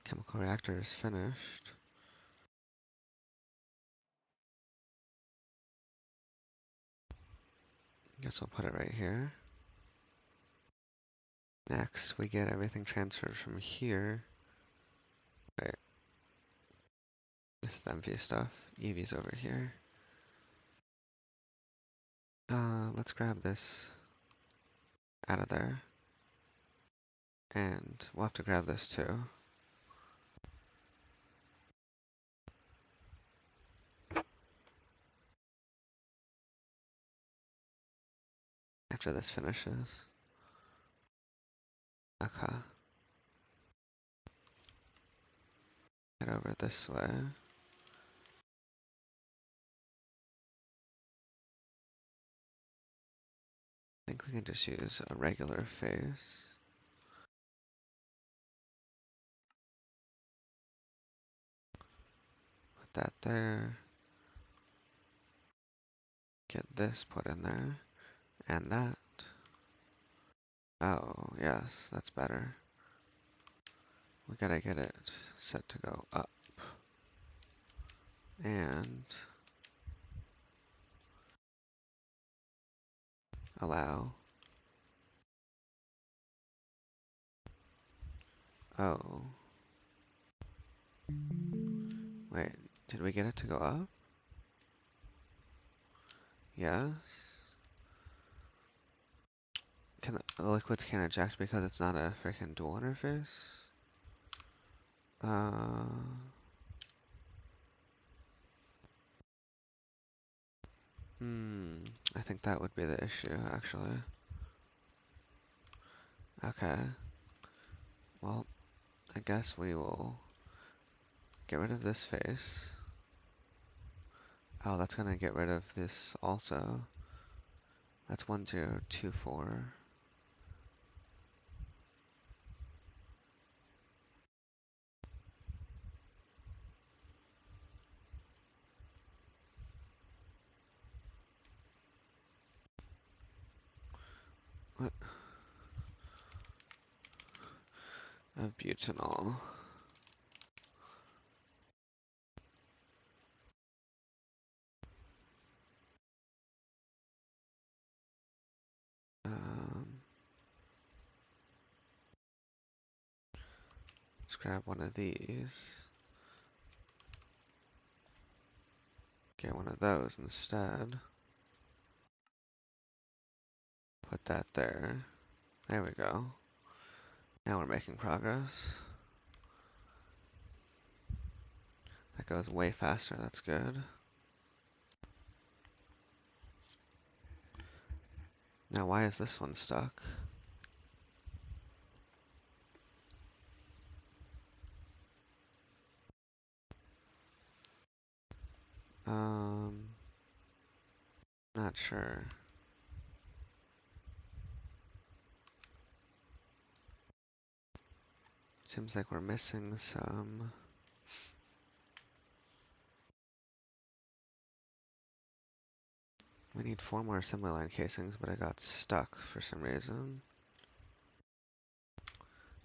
Chemical reactor is finished. Guess we'll put it right here. Next, we get everything transferred from here. Wait. This is the MV stuff. EV's over here. Let's grab this out of there. And we'll have to grab this too. After this finishes. Okay. Head over this way. I think we can just use a regular face. Put that there. Get this put in there. And that. Oh, yes, that's better. We gotta get it set to go up. And allow. Oh. Wait, did we get it to go up? Yes. Can the liquids can't eject because it's not a freaking dual interface? I think that would be the issue, actually. Okay. Well, I guess we will get rid of this face. Oh, that's gonna get rid of this also. That's 1024. What? Of butanol. Um, let's grab one of these. Get one of those instead. Put that there. There we go. Now we're making progress. That goes way faster, that's good. Now why is this one stuck? Not sure. Seems like we're missing some. We need 4 more assembly line casings, but I got stuck for some reason.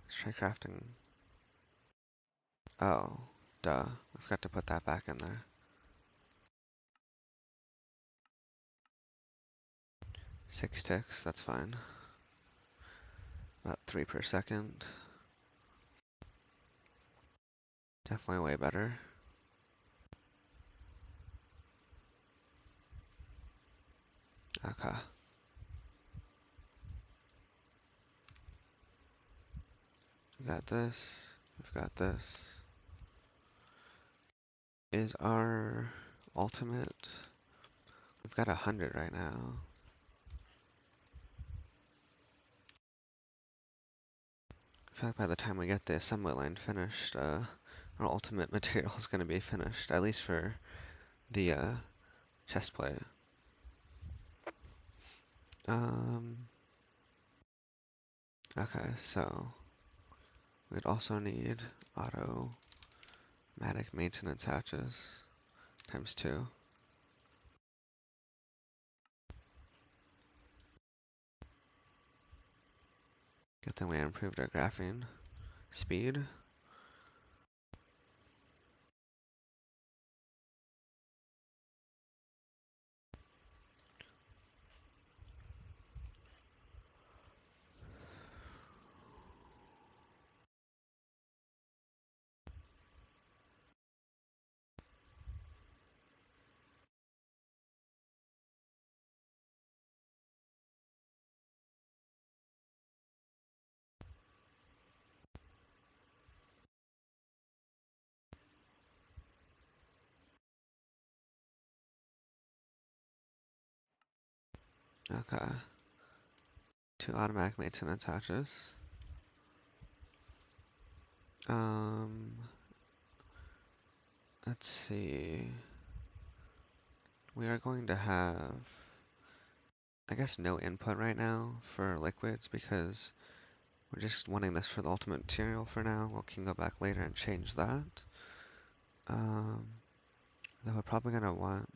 Let's try crafting. Oh, duh. I forgot to put that back in there. 6 ticks, that's fine. About 3 per second. Definitely way better. Okay. We got this. We've got this. Is our ultimate? We've got 100 right now. In fact, by the time we get the assembly line finished, our ultimate material is going to be finished, at least for the chest plate. Okay, so we'd also need automatic maintenance hatches times 2. Good thing we improved our graphing speed. Okay. 2 automatic maintenance hatches. Um, let's see. We are going to have, I guess, no input right now for liquids because we're just wanting this for the ultimate material for now. We can go back later and change that. Then we're probably gonna want,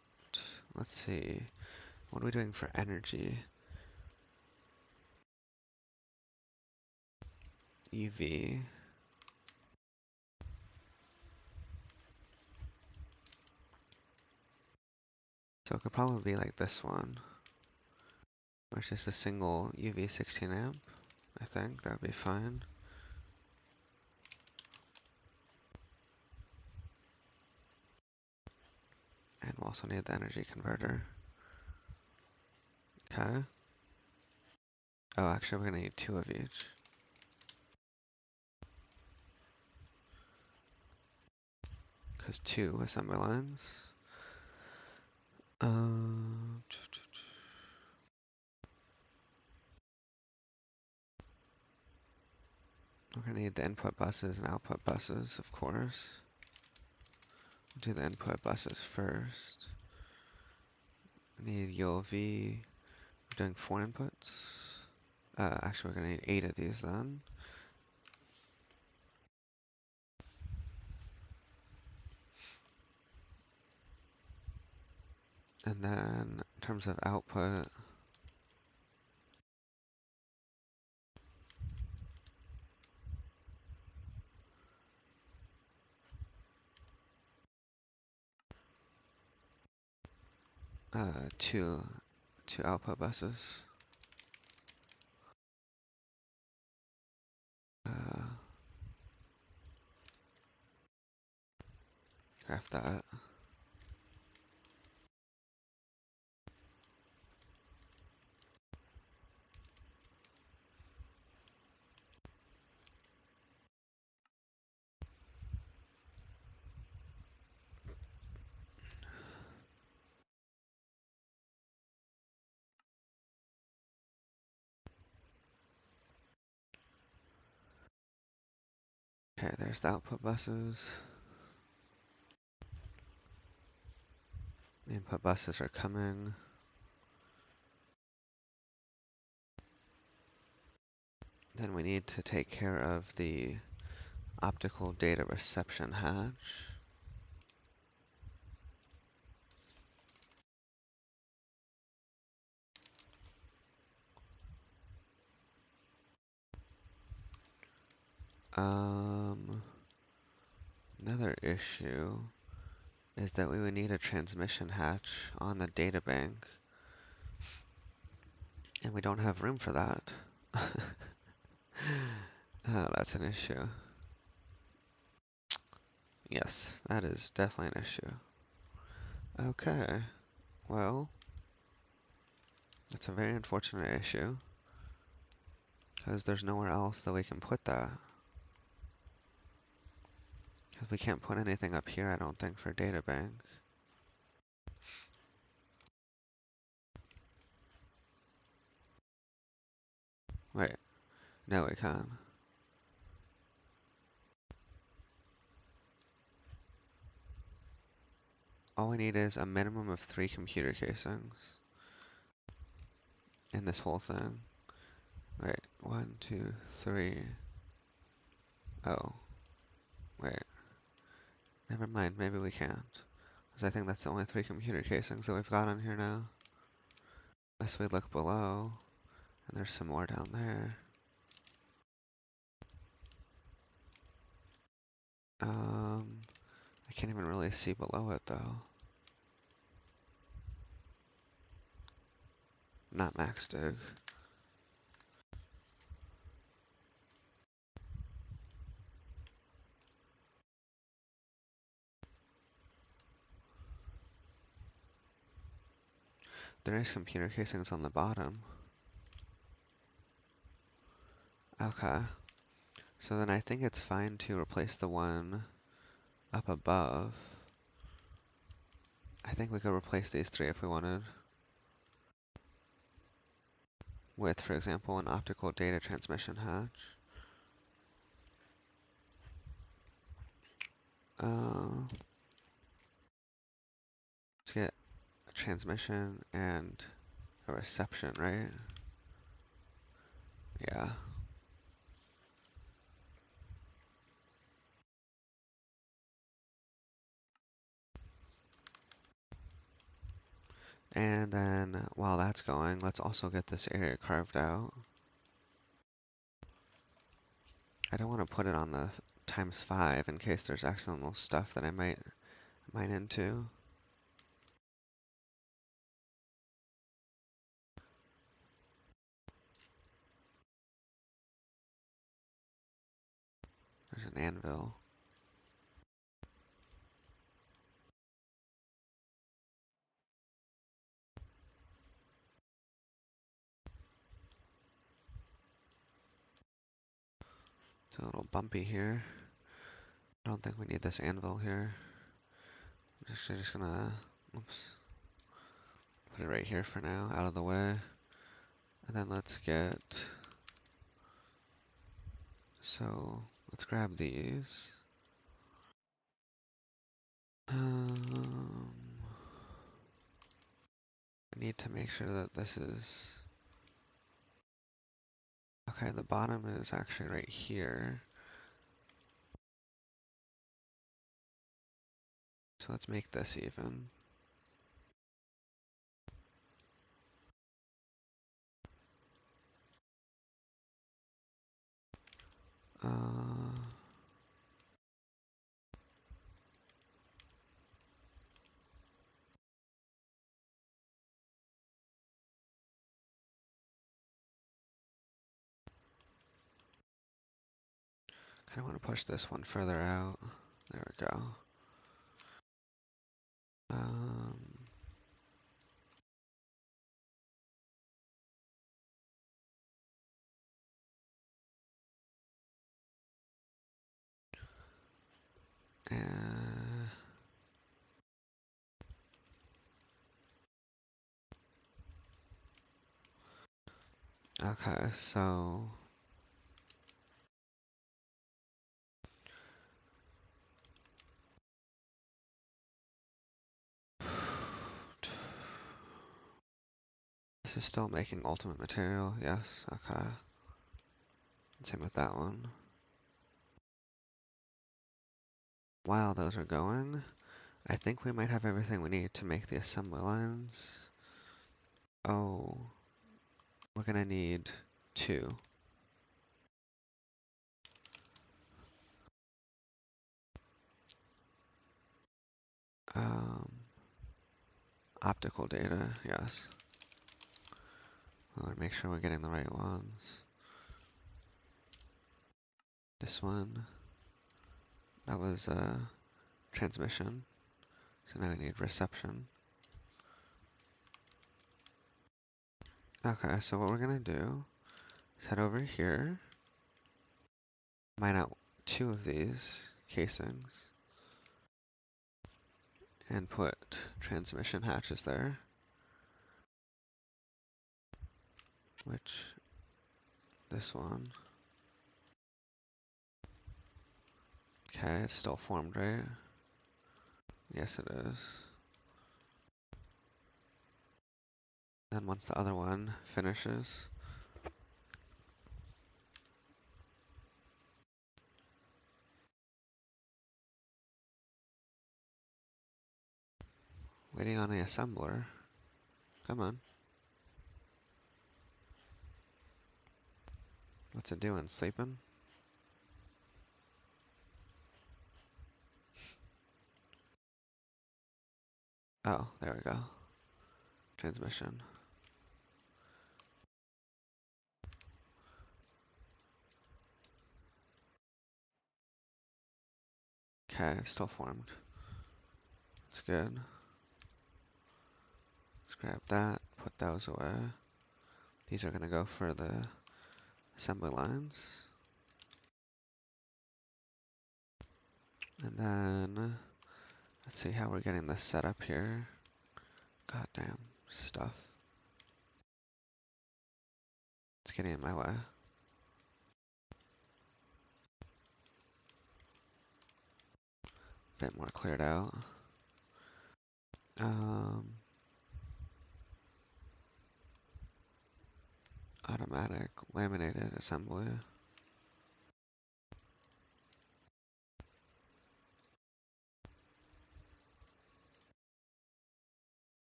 let's see, what are we doing for energy? EV. So it could probably be like this one, which is a single UV 16 amp. I think that would be fine. And we'll also need the energy converter. Okay. Oh, actually, we're gonna need 2 of each. Because 2 assembly lines. Uh, we're gonna need the input buses and output buses, of course. We'll do the input buses first. We need ULV. We're doing 4 inputs. Actually, we're gonna need 8 of these then. And then in terms of output, two output buses. Uh, Craft that. Okay, there's the output buses. The input buses are coming. Then we need to take care of the optical data reception hatch. Another issue is that we would need a transmission hatch on the data bank, and we don't have room for that. That's an issue. Yes, that is definitely an issue. Okay, well, it's a very unfortunate issue, because there's nowhere else that we can put that. Because we can't put anything up here, I don't think, for data bank. Wait, no we can. All we need is a minimum of 3 computer casings in this whole thing. Wait, 1, 2, 3. Oh, wait. Never mind, maybe we can't. Because I think that's the only 3 computer casings that we've got on here now. Unless we look below, and there's some more down there. I can't even really see below it though. Not max dig. There is computer casings on the bottom. Okay. So then I think it's fine to replace the one up above. I think we could replace these 3 if we wanted. With, for example, an optical data transmission hatch. Let's get a transmission and a reception, right? Yeah. And then while that's going, let's also get this area carved out. I don't want to put it on the ×5 in case there's accidental stuff that I might mine into. There's an anvil. It's a little bumpy here. I don't think we need this anvil here. I'm actually just gonna, oops, put it right here for now, out of the way. And then let's get, so let's grab these. I need to make sure that this is, okay, the bottom is actually right here. So let's make this even. Uh, kind of want to push this one further out. There we go. Um, and okay, so this is still making ultimate material. Yes, okay. Same with that one. While those are going, I think we might have everything we need to make the assembly lines. Oh, we're gonna need 2. Um, Optical data, yes. We'll make sure we're getting the right ones. This one, that was transmission. So now we need reception. Okay, so what we're gonna do is head over here, mine out 2 of these casings, and put transmission hatches there, which this one. Okay, it's still formed, right? Yes, it is. Then once the other one finishes, waiting on the assembler. Come on. What's it doing? Sleeping? Oh, there we go. Transmission. Okay, it's still formed. That's good. Let's grab that, put those away. These are gonna go for the assembly lines. And then, let's see how we're getting this set up here. Goddamn stuff. It's getting in my way. Bit more cleared out. Automatic laminated assembly.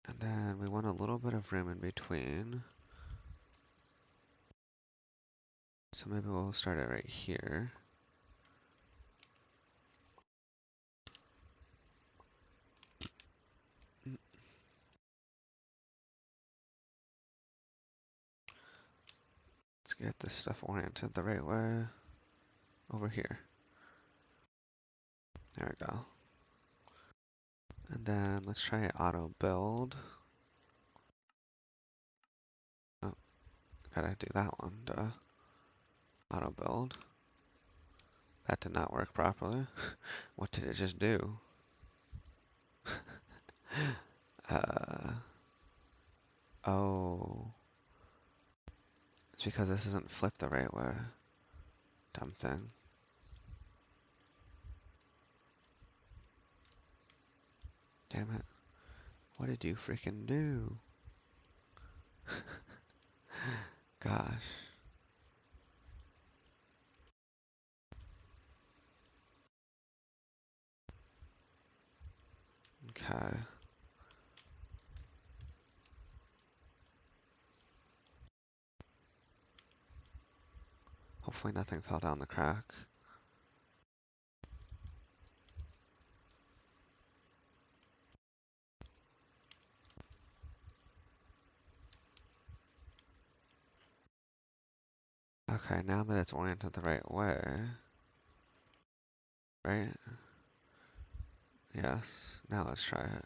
And then we want a little bit of room in between. So maybe we'll start it right here. Let's get this stuff oriented the right way. Over here. There we go. And then let's try auto build. Oh, gotta do that one, duh. Auto build. That did not work properly. What did it just do? Oh. It's because this isn't flipped the right way. Dumb thing. Damn it. What did you freaking do? Gosh. Okay. Hopefully nothing fell down the crack. Okay, now that it's oriented the right way, right? Yes. Now let's try it.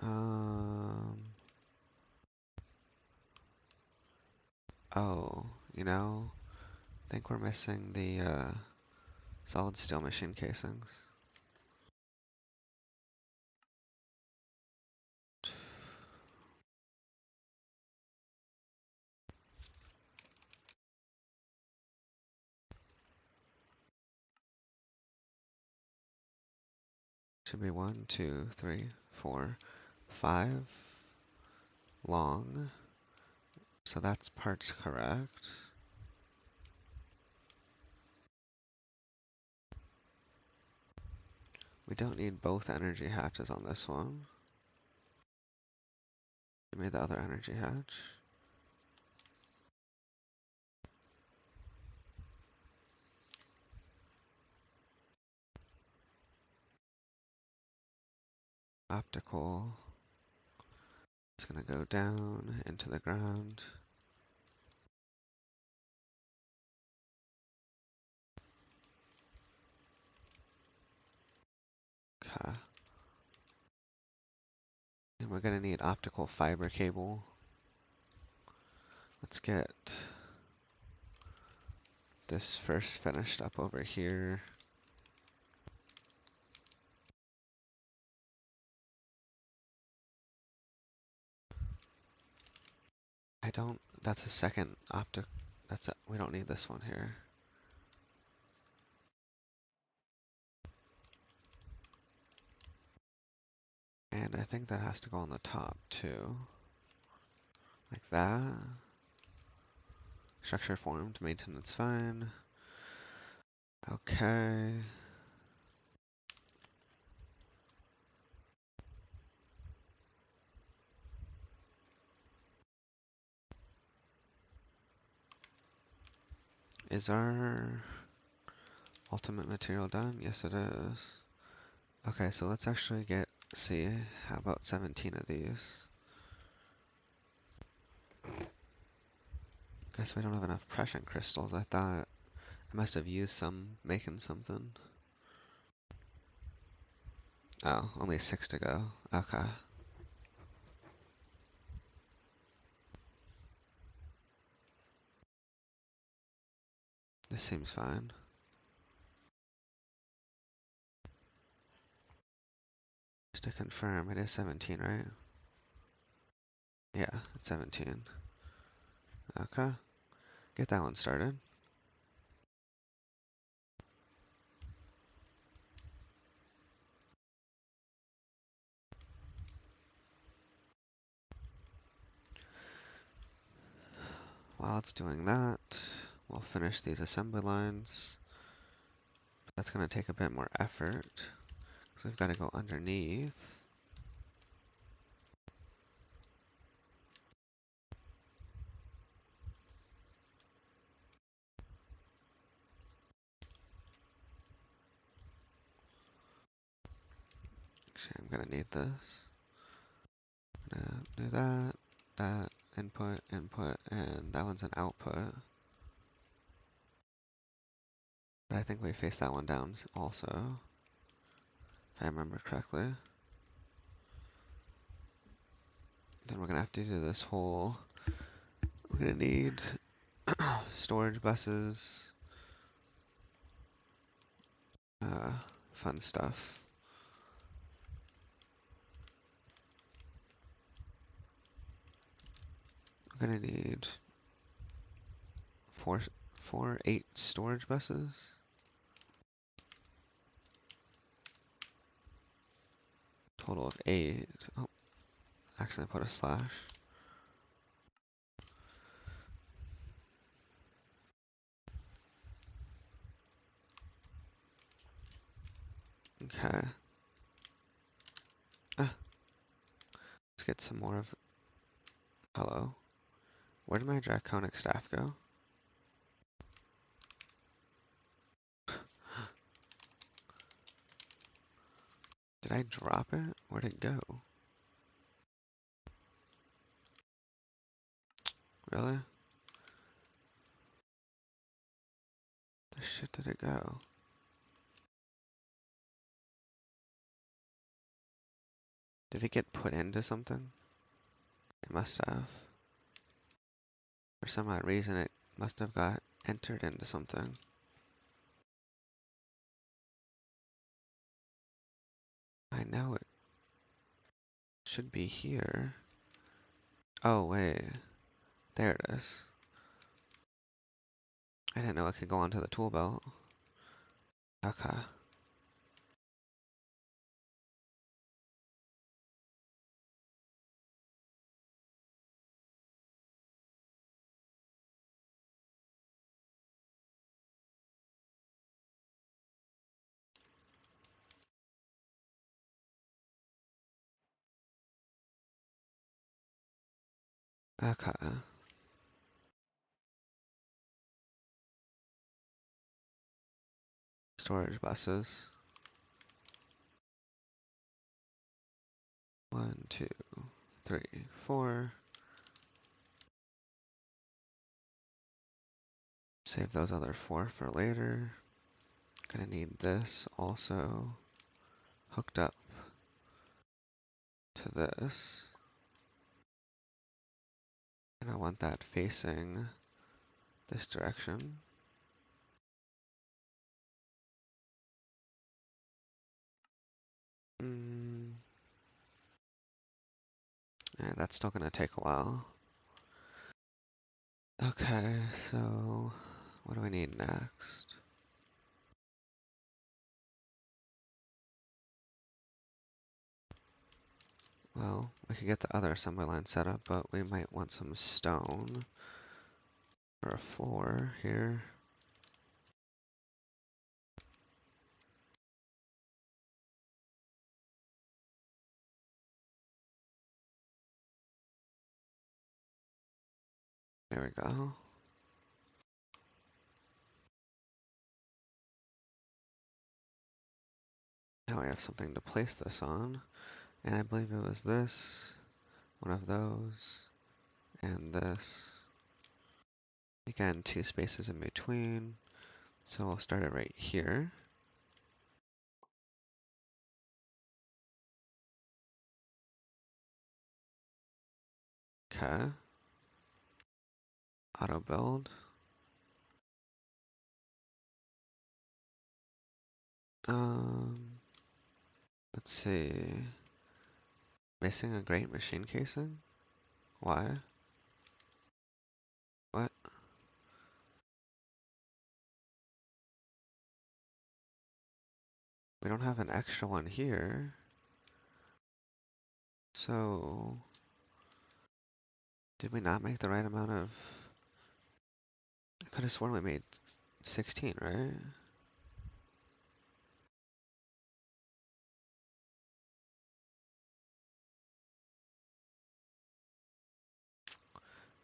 Um. Oh, I think we're missing the solid steel machine casings. Should be 1, 2, 3, 4, 5 long. So that's parts correct. We don't need both energy hatches on this one. We made the other energy hatch. Optical. It's gonna go down into the ground. Okay. And we're gonna need optical fiber cable. Let's get this first finished up over here. That's a second optic, we don't need this one here. And I think that has to go on the top too. Like that. Structure formed, maintenance fine. Okay. Is our ultimate material done? Yes, it is. Okay, so let's actually see, how about 17 of these? Guess we don't have enough precious crystals. I thought I must have used some making something. Oh, only 6 to go. Okay. This seems fine. Just to confirm, it is 17, right? Yeah, it's 17. Okay. Get that one started. While it's doing that, we'll finish these assembly lines. That's going to take a bit more effort, because we've got to go underneath. Actually, I'm going to need this. Do that, input, and that one's an output. But I think we face that one down also, if I remember correctly. Then we're going to have to do this whole, we're going to need storage buses, fun stuff. We're going to need four 8 storage buses. Total of 8. Oh, actually I put a slash. Okay. Let's get some more of, hello. Where did my draconic staff go? Did I drop it? Where'd it go? Really? The shit did it go? Did it get put into something? It must have. For some odd reason, it must have got entered into something. I know it should be here. Oh, wait. There it is. I didn't know it could go onto the tool belt. Okay. Okay. Storage buses. 1, 2, 3, 4. Save those other 4 for later. Gonna need this also hooked up to this. And I want that facing this direction. Yeah, that's still gonna take a while. Okay, so what do we need next? Well, we could get the other assembly line set up, but we might want some stone for a floor here. There we go. Now we have something to place this on. And I believe it was this, one of those, and this. Again, 2 spaces in between. So we'll start it right here. Okay. Auto build. Let's see. Missing a great machine casing? Why? What? We don't have an extra one here. So, did we not make the right amount of... I could have sworn we made 16, right?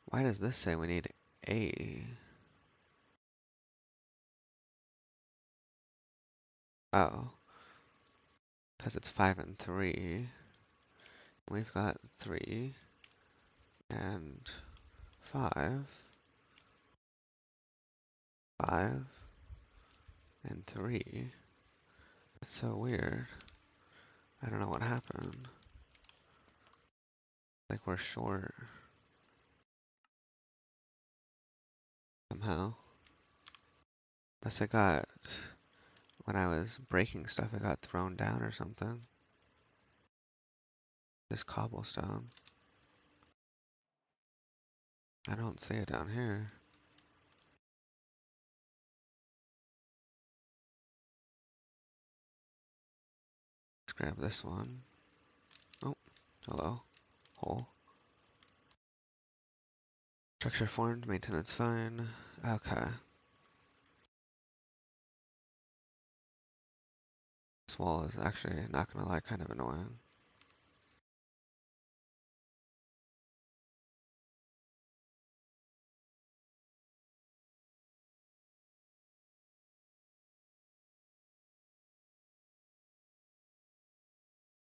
Why does this say we need A? Oh, because it's 5 and 3. We've got 3 and 5. 5 and 3. That's so weird. I don't know what happened. Like we're short somehow. Unless it got, when I was breaking stuff, it got thrown down or something. This cobblestone. I don't see it down here. Let's grab this one. Oh, hello. Hole. Structure formed, maintenance fine. Okay. This wall is actually, not gonna lie, kind of annoying.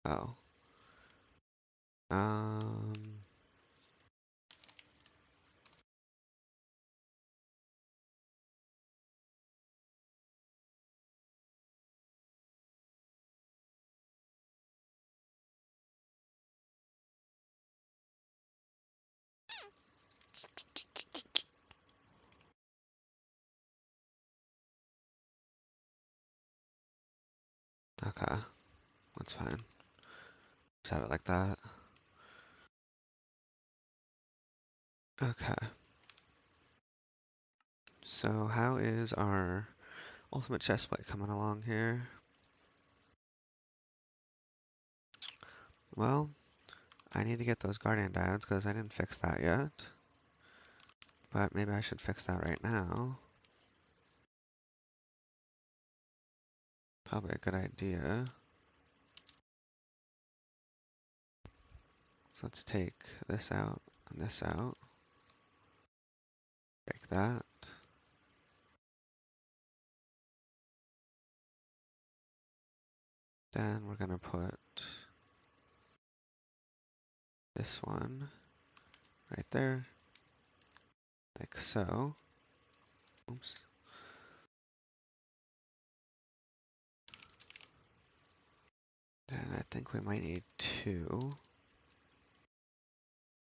Oh. Um, okay. That's fine. Just have it like that. Okay. So how is our ultimate chestplate coming along here? Well, I need to get those guardian diodes because I didn't fix that yet. But maybe I should fix that right now. Probably a good idea. So let's take this out and this out. Break that. Then we're gonna put this one right there, like so. Oops. And I think we might need two.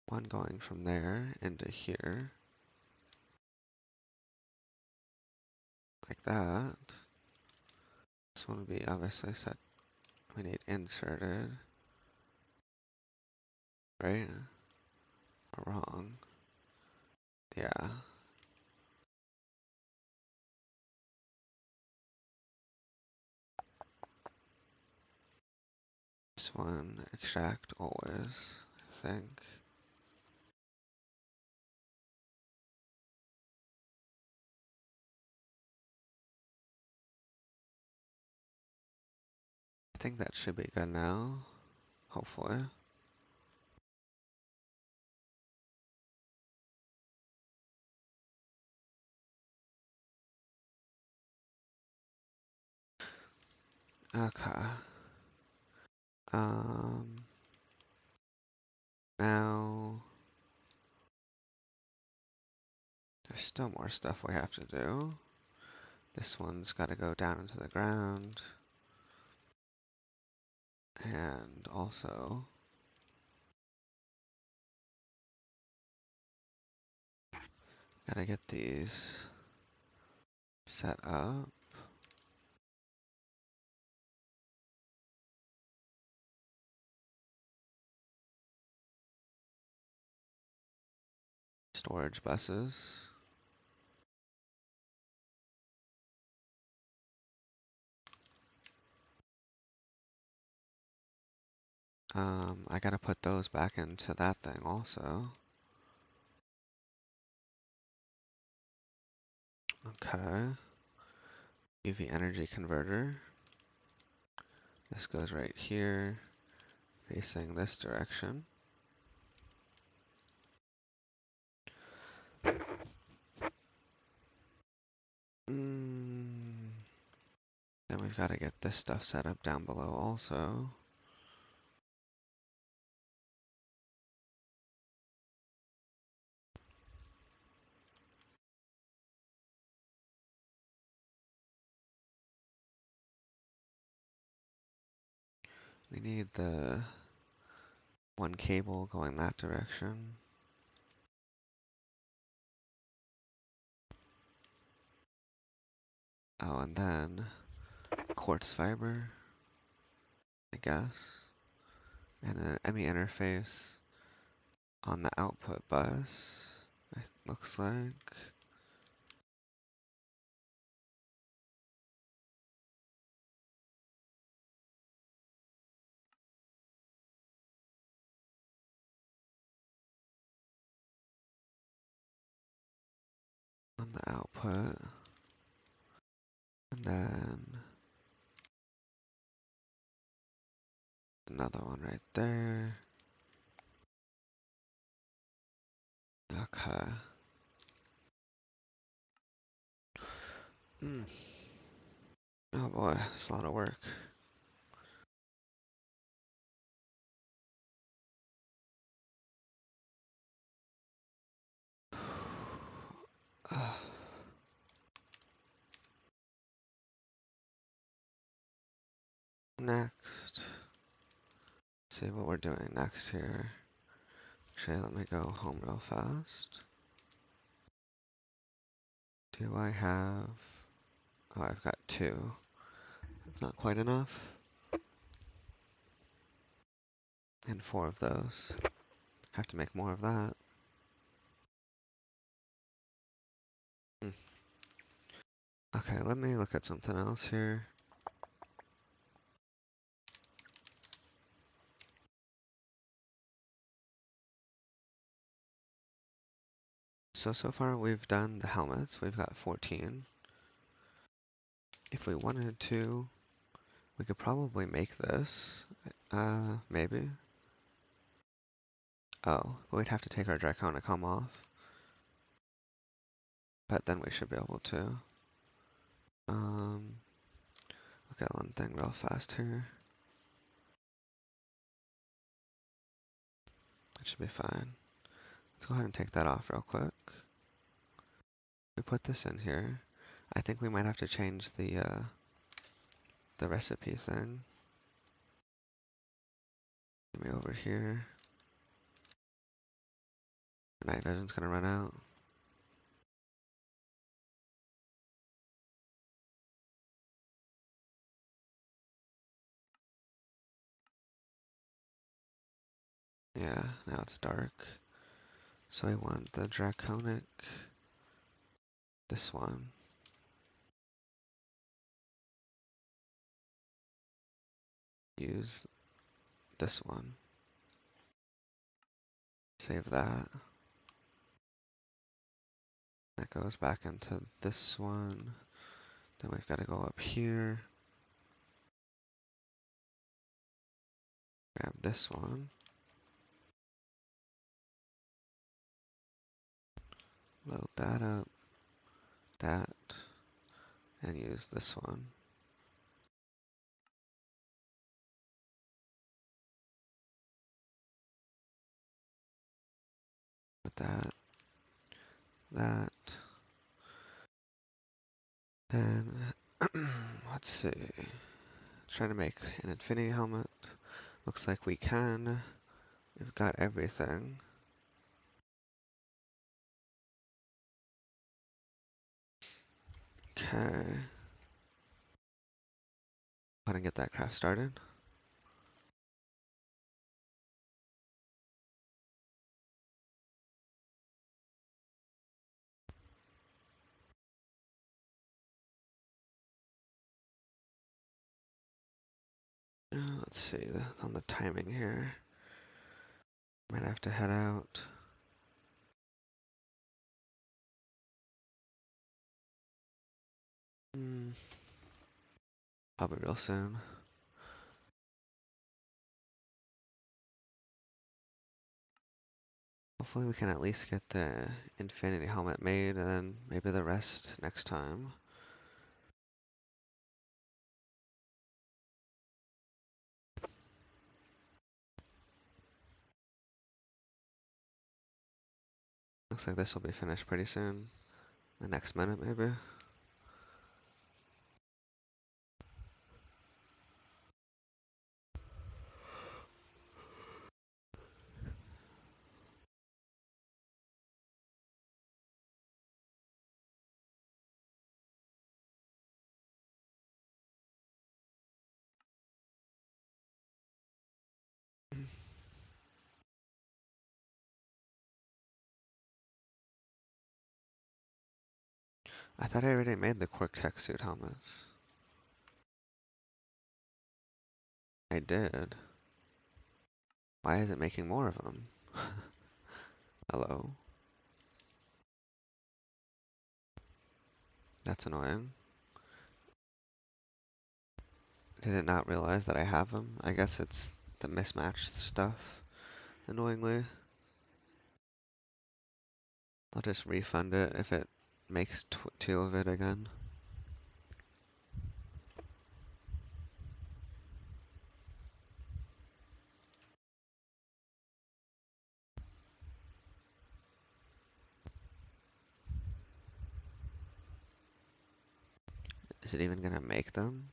One going from there into here, like that. This one would be obviously set. We need inserted, right? Or wrong? Yeah. This one, extract always, I think. I think that should be good now, hopefully. Okay. Um, Now there's still more stuff we have to do. This one's got to go down into the ground. And also, gotta get these set up. Storage buses. I gotta put those back into that thing also. Okay. UV energy converter. This goes right here, facing this direction. Then we've got to get this stuff set up down below also. We need the one cable going that direction. Oh, and then quartz fiber, I guess. And an ME interface on the output bus, it looks like. On the output. And then another one right there. Okay. Oh boy, it's a lot of work. Next. Let's see what we're doing next here. Actually, let me go home real fast. Do I have... Oh, I've got two. That's not quite enough. And four of those. Have to make more of that. Okay, let me look at something else here. So far we've done the helmets. We've got 14. If we wanted to, we could probably make this. Maybe. Oh, but we'd have to take our Draconicum off. But then we should be able to. Look at one thing real fast here. That should be fine. Let's go ahead and take that off real quick. We put this in here. I think we might have to change the recipe thing. Let me over here. Night vision's gonna run out. Yeah, now it's dark. So I want the draconic, this one. Use this one. Save that. That goes back into this one. Then we've got to go up here. Grab this one. Load that up. That. And use this one. Put that. That. Then, let's see. Trying to make an infinity helmet. Looks like we can. We've got everything. Okay. Go ahead and get that craft started. Let's see on the timing here. Might have to head out. Probably real soon. Hopefully we can at least get the infinity helmet made and then maybe the rest next time. Looks like this will be finished pretty soon. The next minute maybe. I thought I already made the Quirk Tech suit helmets. I did. Why is it making more of them? Hello? That's annoying. Did it not realize that I have them? I guess it's the mismatched stuff, annoyingly. I'll just refund it if it makes two of it again. Is it even gonna make them?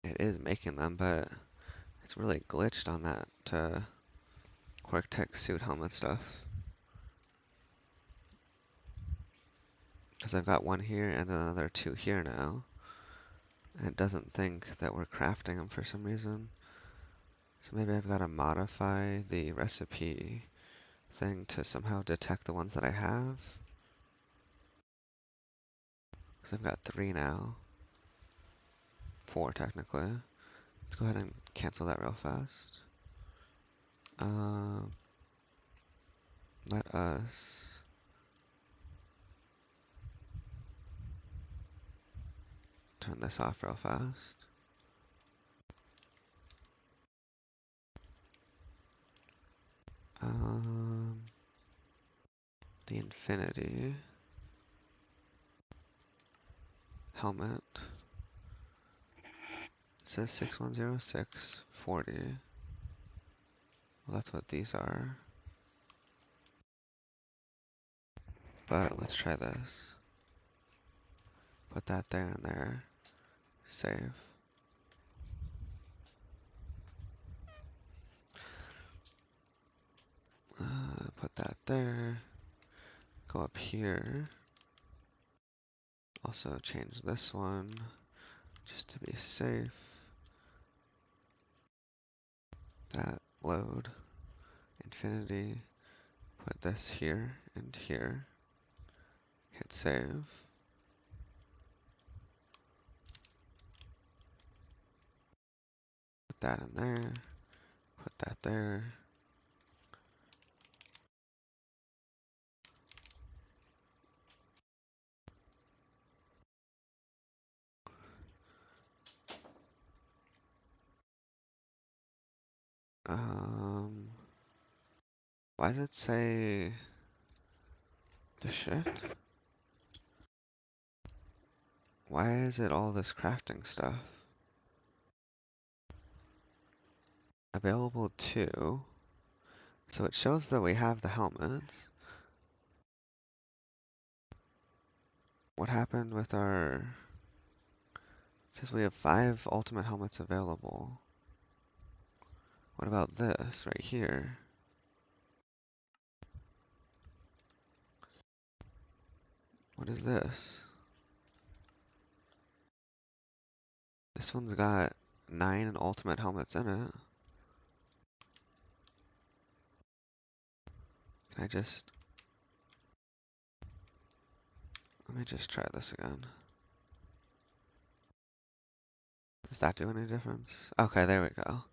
It is making them, but it's really glitched on that Quirk Tech suit helmet stuff. Because I've got one here and another two here now. And it doesn't think that we're crafting them for some reason. So maybe I've got to modify the recipe thing to somehow detect the ones that I have. Because I've got three now. Four technically. Let's go ahead and cancel that real fast. Let us turn this off real fast. The infinity helmet. It says 610640. Well, that's what these are. But let's try this. Put that there and there. Save. Put that there. Go up here. Also change this one just to be safe. That load. Infinity. Put this here and here. Hit save. Put that in there. Put that there. Why does it say the shit? Why is it all this crafting stuff? Available too. So it shows that we have the helmets. What happened with our... It says we have 5 ultimate helmets available. What about this right here? What is this? This one's got 9 ultimate helmets in it. Can I just... Let me just try this again. Does that do any difference? Okay, there we go.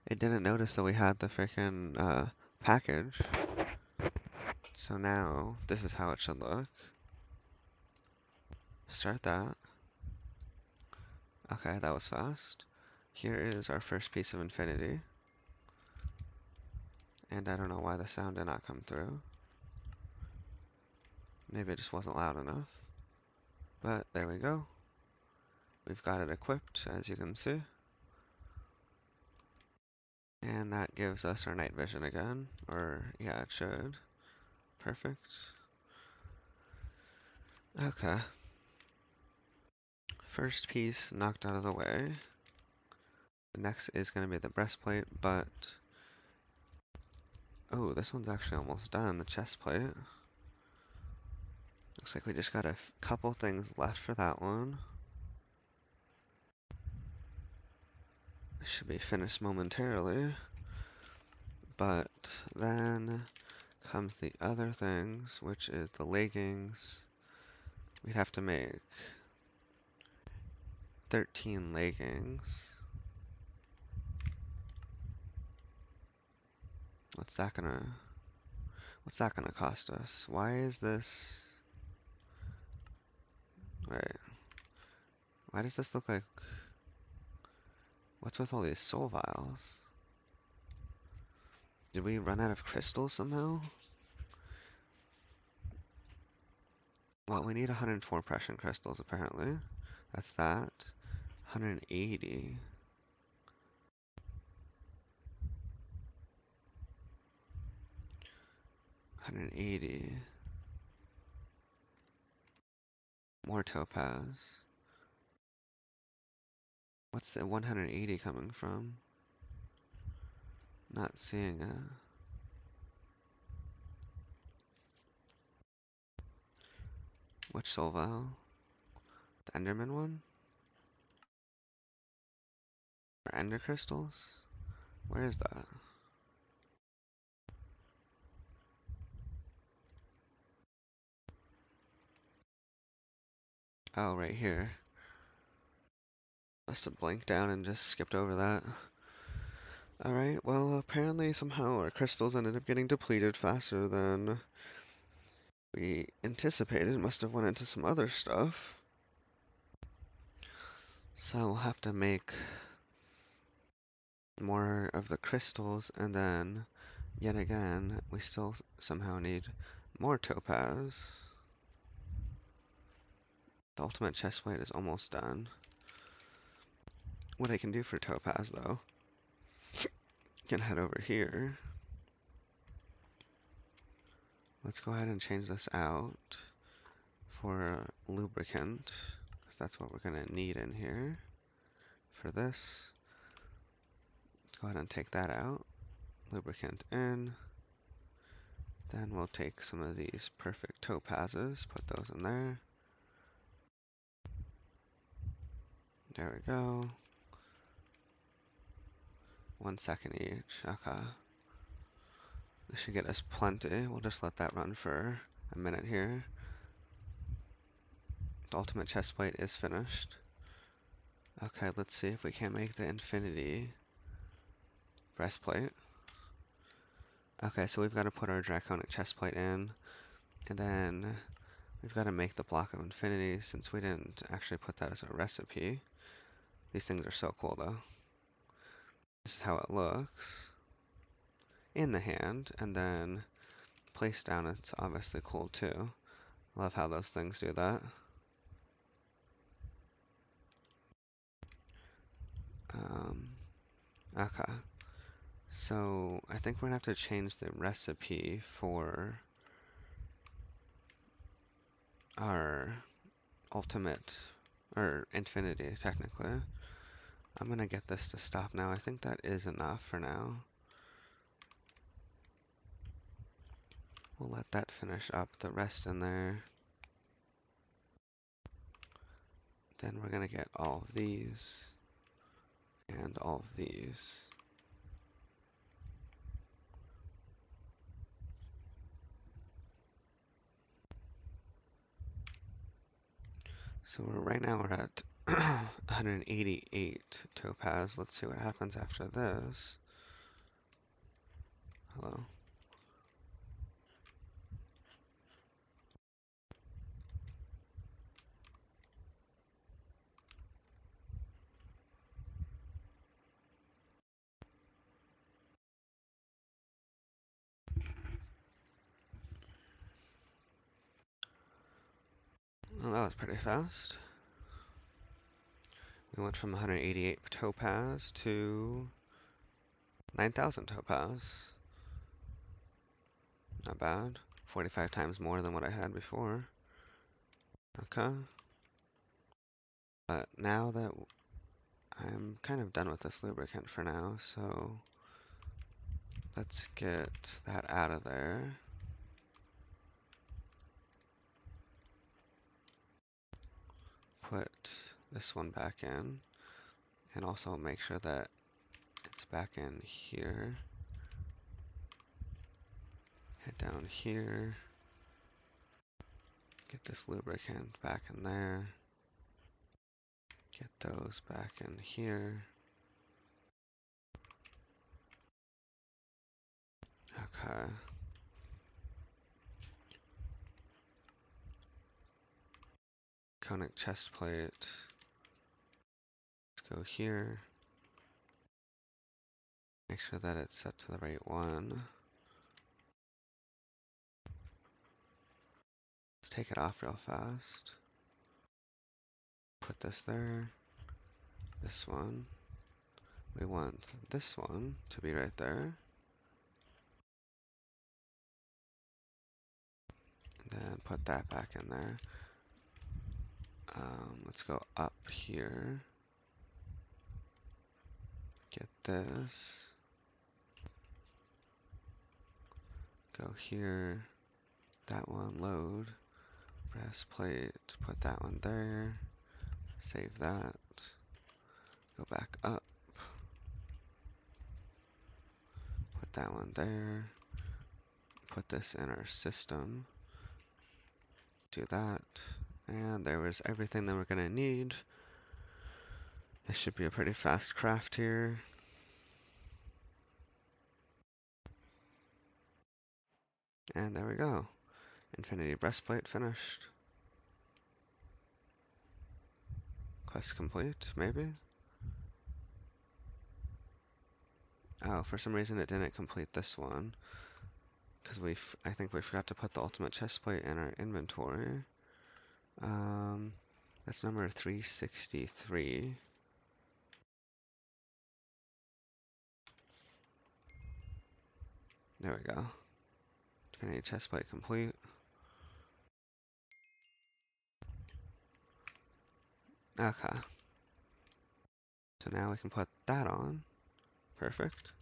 It didn't notice that we had the freaking package. So now, this is how it should look. Start that. Okay, that was fast. Here is our first piece of infinity. And I don't know why the sound did not come through. Maybe it just wasn't loud enough. But there we go. We've got it equipped, as you can see. And that gives us our night vision again. Or, yeah, it should. Perfect. Okay. First piece knocked out of the way. The next is going to be the breastplate, but... Oh, this one's actually almost done, the chest plate. Looks like we just got a couple things left for that one. It should be finished momentarily. But then comes the other things, which is the leggings. We'd have to make 13 leggings. What's that gonna cost us? Why is this... Right. Why does this look like... What's with all these soul vials? Did we run out of crystals somehow? Well, we need 104 pressure crystals apparently. That's that. 180. 180. More topaz. What's the 180 coming from? Not seeing it. Which soul vial? The Enderman one? Or Ender crystals? Where is that? Oh, right here. Must have blinked down and just skipped over that. Alright, well, apparently somehow our crystals ended up getting depleted faster than we anticipated. Must have went into some other stuff. So we'll have to make more of the crystals, and then, yet again, we still somehow need more topaz. The ultimate chestplate is almost done. What I can do for topaz, though, can head over here. Let's go ahead and change this out for lubricant, because that's what we're going to need in here for this. Let's go ahead and take that out. Lubricant in. Then we'll take some of these perfect topazes, put those in there. There we go. 1 second each. Okay. This should get us plenty. We'll just let that run for a minute here. The ultimate chest plate is finished. Okay, let's see if we can't make the infinity breastplate. Okay, so we've got to put our draconic chest plate in, and then we've got to make the block of infinity since we didn't actually put that as a recipe. These things are so cool though. This is how it looks in the hand, and then placed down, it's obviously cool too. Love how those things do that. Okay, so I think we're gonna have to change the recipe for our ultimate, or infinity technically. I'm gonna get this to stop now. I think that is enough for now. We'll let that finish up the rest in there. Then we're gonna get all of these and all of these. So right now we're at 188 topaz. Let's see what happens after this. Hello. Well, that was pretty fast. We went from 188 topaz to 9,000 topaz. Not bad. 45 times more than what I had before. Okay. But now that I'm kind of done with this lubricant for now, so let's get that out of there. Put this one back in, and also make sure that it's back in here. Head down here. Get this lubricant back in there. Get those back in here. Okay. Conic chest plate. Let's go here. Make sure that it's set to the right one. Let's take it off real fast. Put this there. This one. We want this one to be right there. And then put that back in there. Let's go up here. Get this. Go here. That one load. Breastplate. Put that one there. Save that. Go back up. Put that one there. Put this in our system. Do that. And there was everything that we're going to need. This should be a pretty fast craft here. And there we go. Infinity breastplate finished. Quest complete, maybe? Oh, for some reason it didn't complete this one. Because I think we forgot to put the ultimate chest plate in our inventory. That's number 363. There we go. Infinity chestplate complete. Okay. So now we can put that on. Perfect.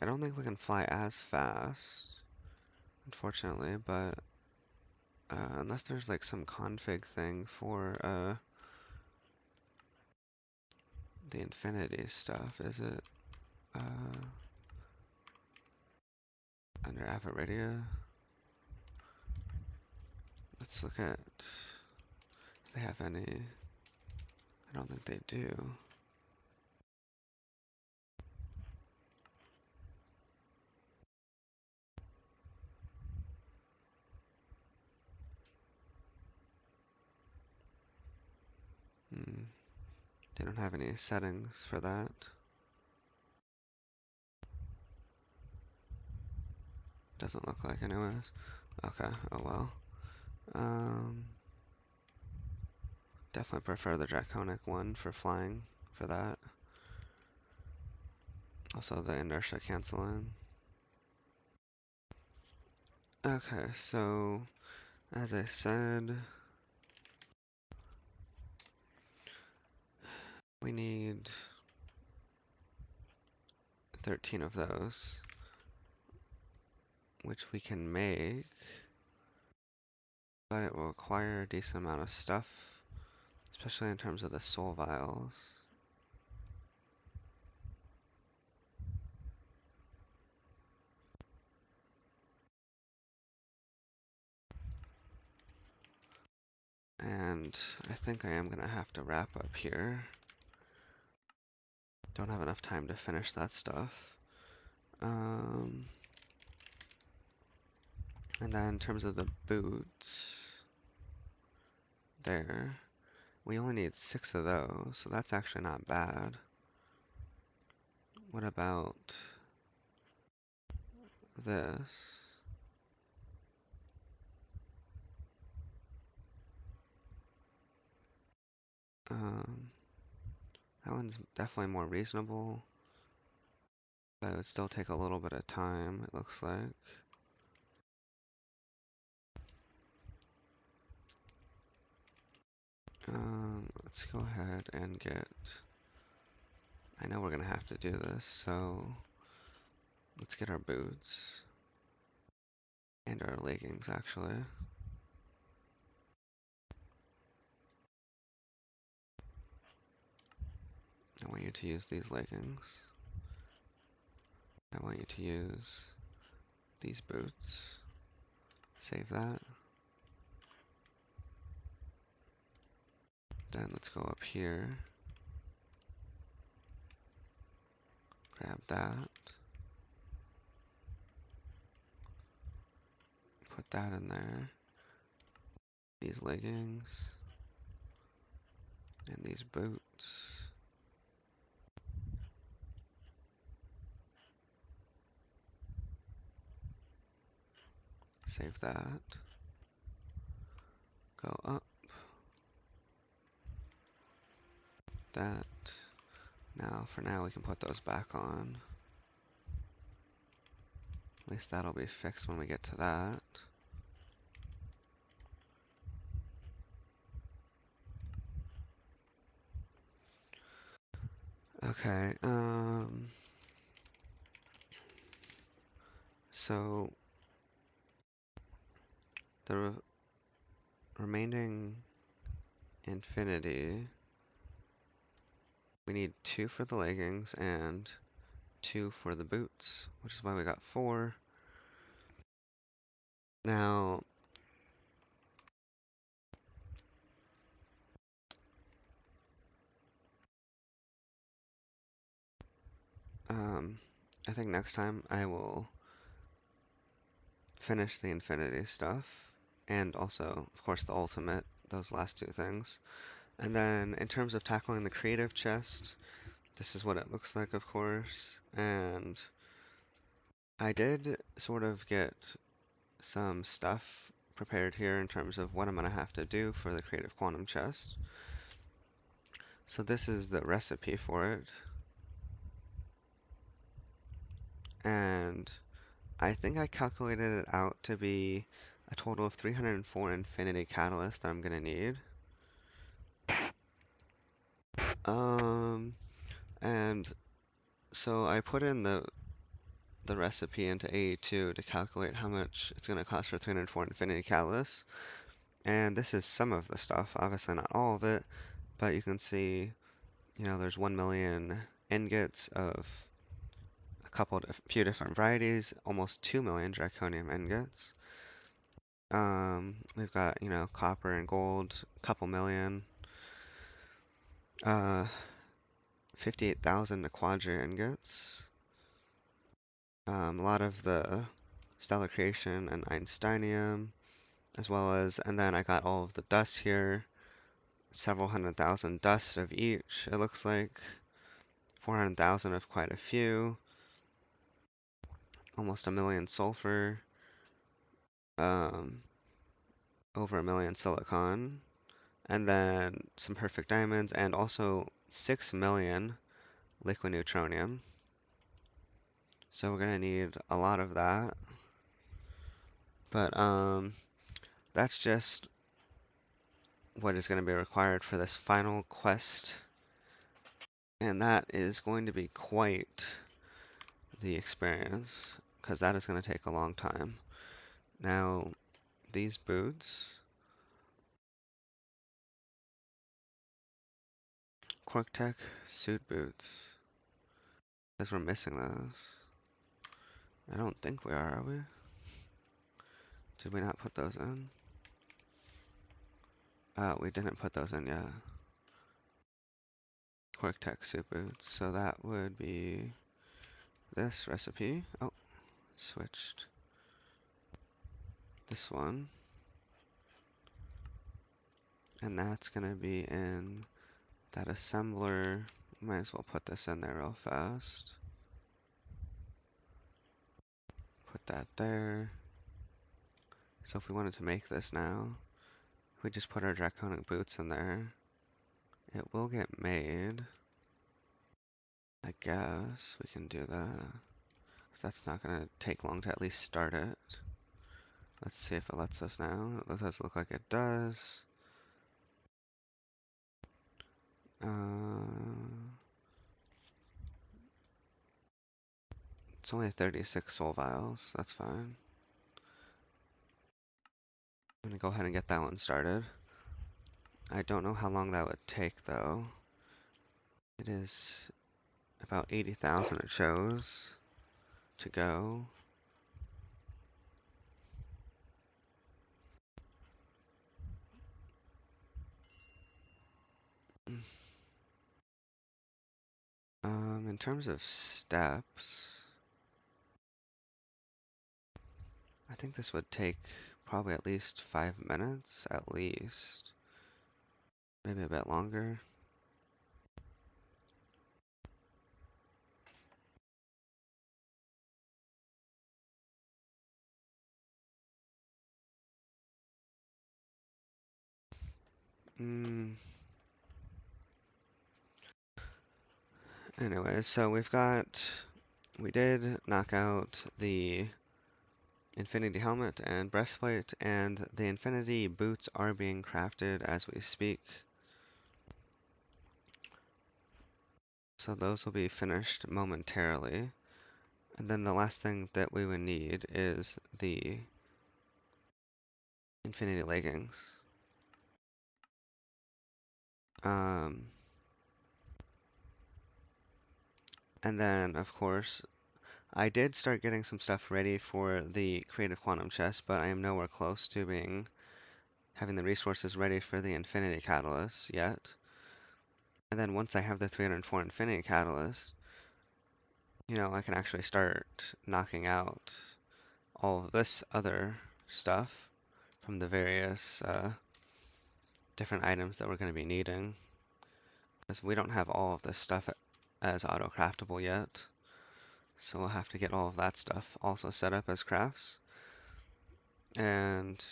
I don't think we can fly as fast, unfortunately, but unless there's like some config thing for the Infinity stuff, is it under Aviridia? Let's look at if they have any. I don't think they do. Hmm. They don't have any settings for that. Doesn't look like anyways. Okay, oh well. Definitely prefer the Draconic one for flying for that. Also the inertia canceling. Okay, so as I said, we need 13 of those, which we can make, but it will require a decent amount of stuff, especially in terms of the soul vials. And I think I am going to have to wrap up here. Don't have enough time to finish that stuff. And then in terms of the boots, there, we only need 6 of those, so that's actually not bad. What about this? That one's definitely more reasonable. That would still take a little bit of time, it looks like. Let's go ahead and get... I know we're gonna have to do this, so let's get our boots. And our leggings, actually. I want you to use these leggings. I want you to use these boots. Save that. Then let's go up here. Grab that. Put that in there. These leggings. And these boots. Save that. Go up. That. Now, for now, we can put those back on. At least that'll be fixed when we get to that. Okay, so the remaining Infinity, we need 2 for the leggings and 2 for the boots, which is why we got 4. Now, I think next time I will finish the Infinity stuff, and also, of course, the ultimate, those last 2 things. And then, in terms of tackling the creative chest, this is what it looks like, of course, and I did sort of get some stuff prepared here in terms of what I'm going to have to do for the creative quantum chest. So this is the recipe for it. And I think I calculated it out to be a total of 304 infinity catalysts that I'm gonna need. Um, and so I put in the recipe into AE2 to calculate how much it's gonna cost for 304 infinity catalysts. And this is some of the stuff, obviously not all of it, but you can see, there's 1 million ingots of few different varieties, almost 2 million draconium ingots. We've got, copper and gold, a couple million, uh, 58,000 quadra ingots, a lot of the stellar creation and einsteinium, as well as, and then I got all of the dust here, several 100,000 dust of each, it looks like, 400,000 of quite a few, almost a million sulfur, um, over a million silicon, and then some perfect diamonds, and also 6 million liquid neutronium. So we're gonna need a lot of that. But that's just what is gonna be required for this final quest. And that is going to be quite the experience, because that is gonna take a long time. Now, these boots, Quark suit boots, because we're missing those. I don't think we are we? Did we not put those in? We didn't put those in yet. Quark suit boots, so that would be this recipe. Oh, switched. This one. And that's gonna be in that assembler. Might as well put this in there real fast. Put that there. So if we wanted to make this now, if we just put our draconic boots in there, it will get made. I guess we can do that. 'Cause that's not gonna take long to at least start it. Let's see if it lets us now. It does look like it does. It's only 36 soul vials. That's fine. I'm gonna go ahead and get that one started. I don't know how long that would take though. It is about 80,000 it shows to go. In terms of steps, I think this would take probably at least 5 minutes, at least. Maybe a bit longer. Mm. Anyway, so we did knock out the Infinity helmet and breastplate, and the Infinity boots are being crafted as we speak. So those will be finished momentarily. And then the last thing that we would need is the Infinity leggings. Um, and then, of course, I did start getting some stuff ready for the Creative Quantum chest, but I am nowhere close to having the resources ready for the Infinity Catalyst yet. And then once I have the 304 Infinity Catalyst, I can actually start knocking out all of this other stuff from the various different items that we're going to be needing. Because we don't have all of this stuff as auto-craftable yet. So we'll have to get all of that stuff also set up as crafts. And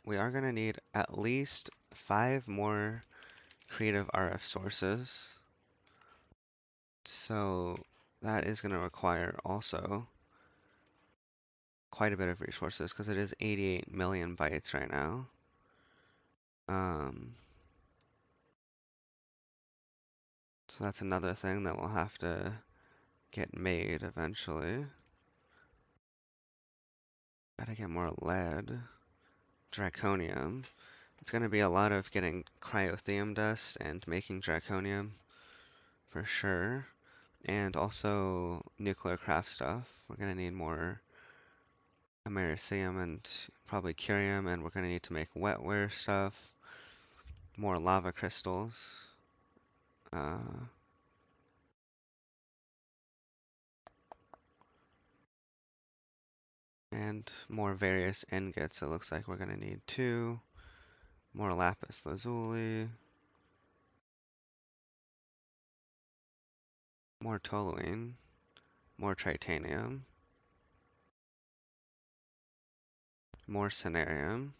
we are going to need at least 5 more creative RF sources. So that is going to require also quite a bit of resources because it is 88 million bytes right now. Um, so that's another thing that will have to get made eventually. Gotta get more lead, draconium. It's gonna be a lot of getting cryotheum dust and making draconium for sure. And also nuclear craft stuff. We're gonna need more americium and probably curium, and we're gonna need to make wetware stuff, more lava crystals, uh, and more various ingots. It looks like we're gonna need two, more lapis lazuli, more toluene, more titanium, more cenarium,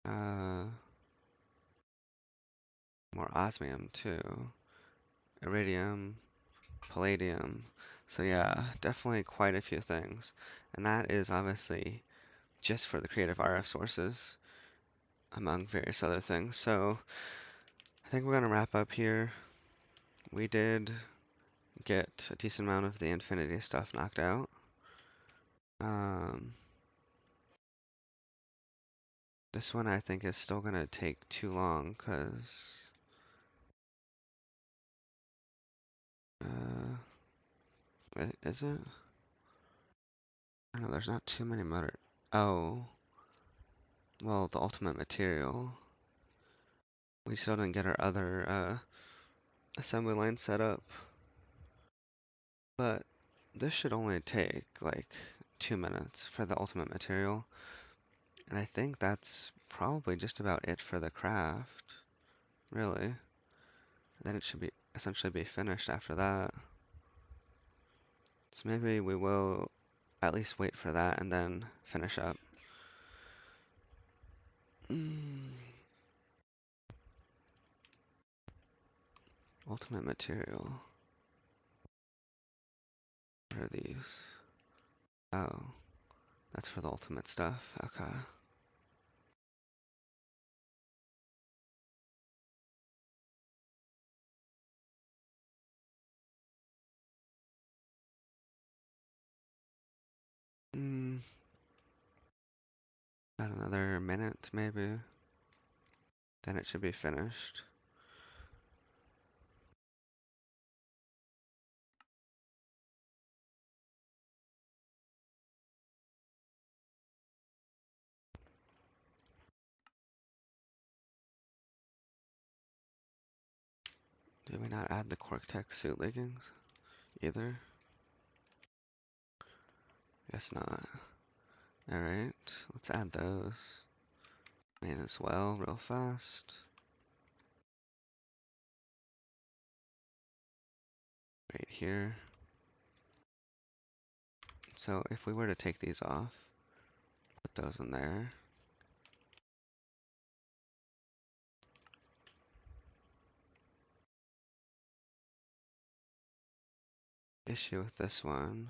uh, more osmium too, iridium, palladium. So yeah, definitely quite a few things. And that is obviously just for the creative RF sources, among various other things. So I think we're going to wrap up here. We did get a decent amount of the infinity stuff knocked out. Um, this one I think is still going to take too long because is it? I don't know, there's not too many motor. Oh, well, the ultimate material. We still didn't get our other assembly line set up, but this should only take like 2 minutes for the ultimate material. And I think that's probably just about it for the craft, really. Then it should be essentially be finished after that. So maybe we will at least wait for that and then finish up. Ultimate material. What are these? Oh, that's for the ultimate stuff. Okay. Hmm. About another minute, maybe. Then it should be finished. Did we not add the Cork-Tech suit leggings either? Guess not. Alright, let's add those in as well real fast. Right here. So if we were to take these off, put those in there. Issue with this one.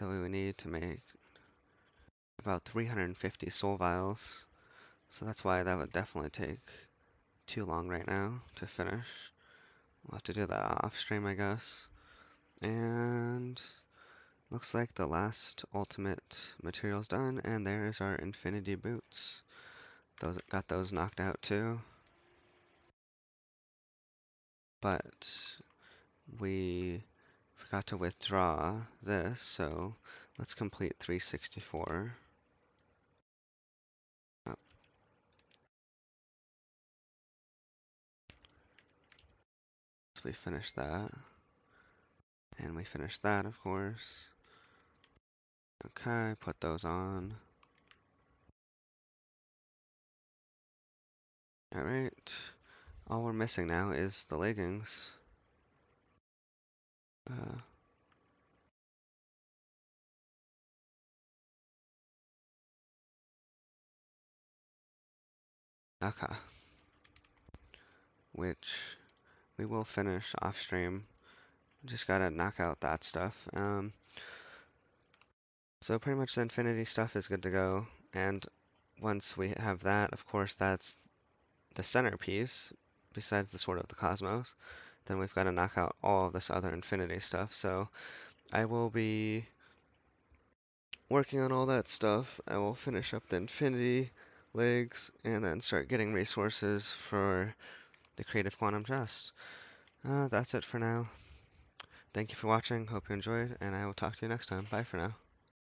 So we would need to make about 350 soul vials. So that's why that would definitely take too long right now to finish. We'll have to do that off stream, I guess. And looks like the last ultimate material's done, and there is our infinity boots. Those got those knocked out too. But we forgot to withdraw this, so let's complete 364. Oh, so we finished that. And we finished that, of course. Okay, put those on. Alright. All we're missing now is the leggings. Uh, Okay. Which we will finish off stream. Just gotta knock out that stuff. So pretty much the infinity stuff is good to go. And once we have that, of course, that's the centerpiece, besides the Sword of the Cosmos. Then we've got to knock out all of this other infinity stuff. So I will be working on all that stuff. I will finish up the infinity legs and then start getting resources for the creative quantum chest. That's it for now. Thank you for watching. Hope you enjoyed, and I will talk to you next time. Bye for now.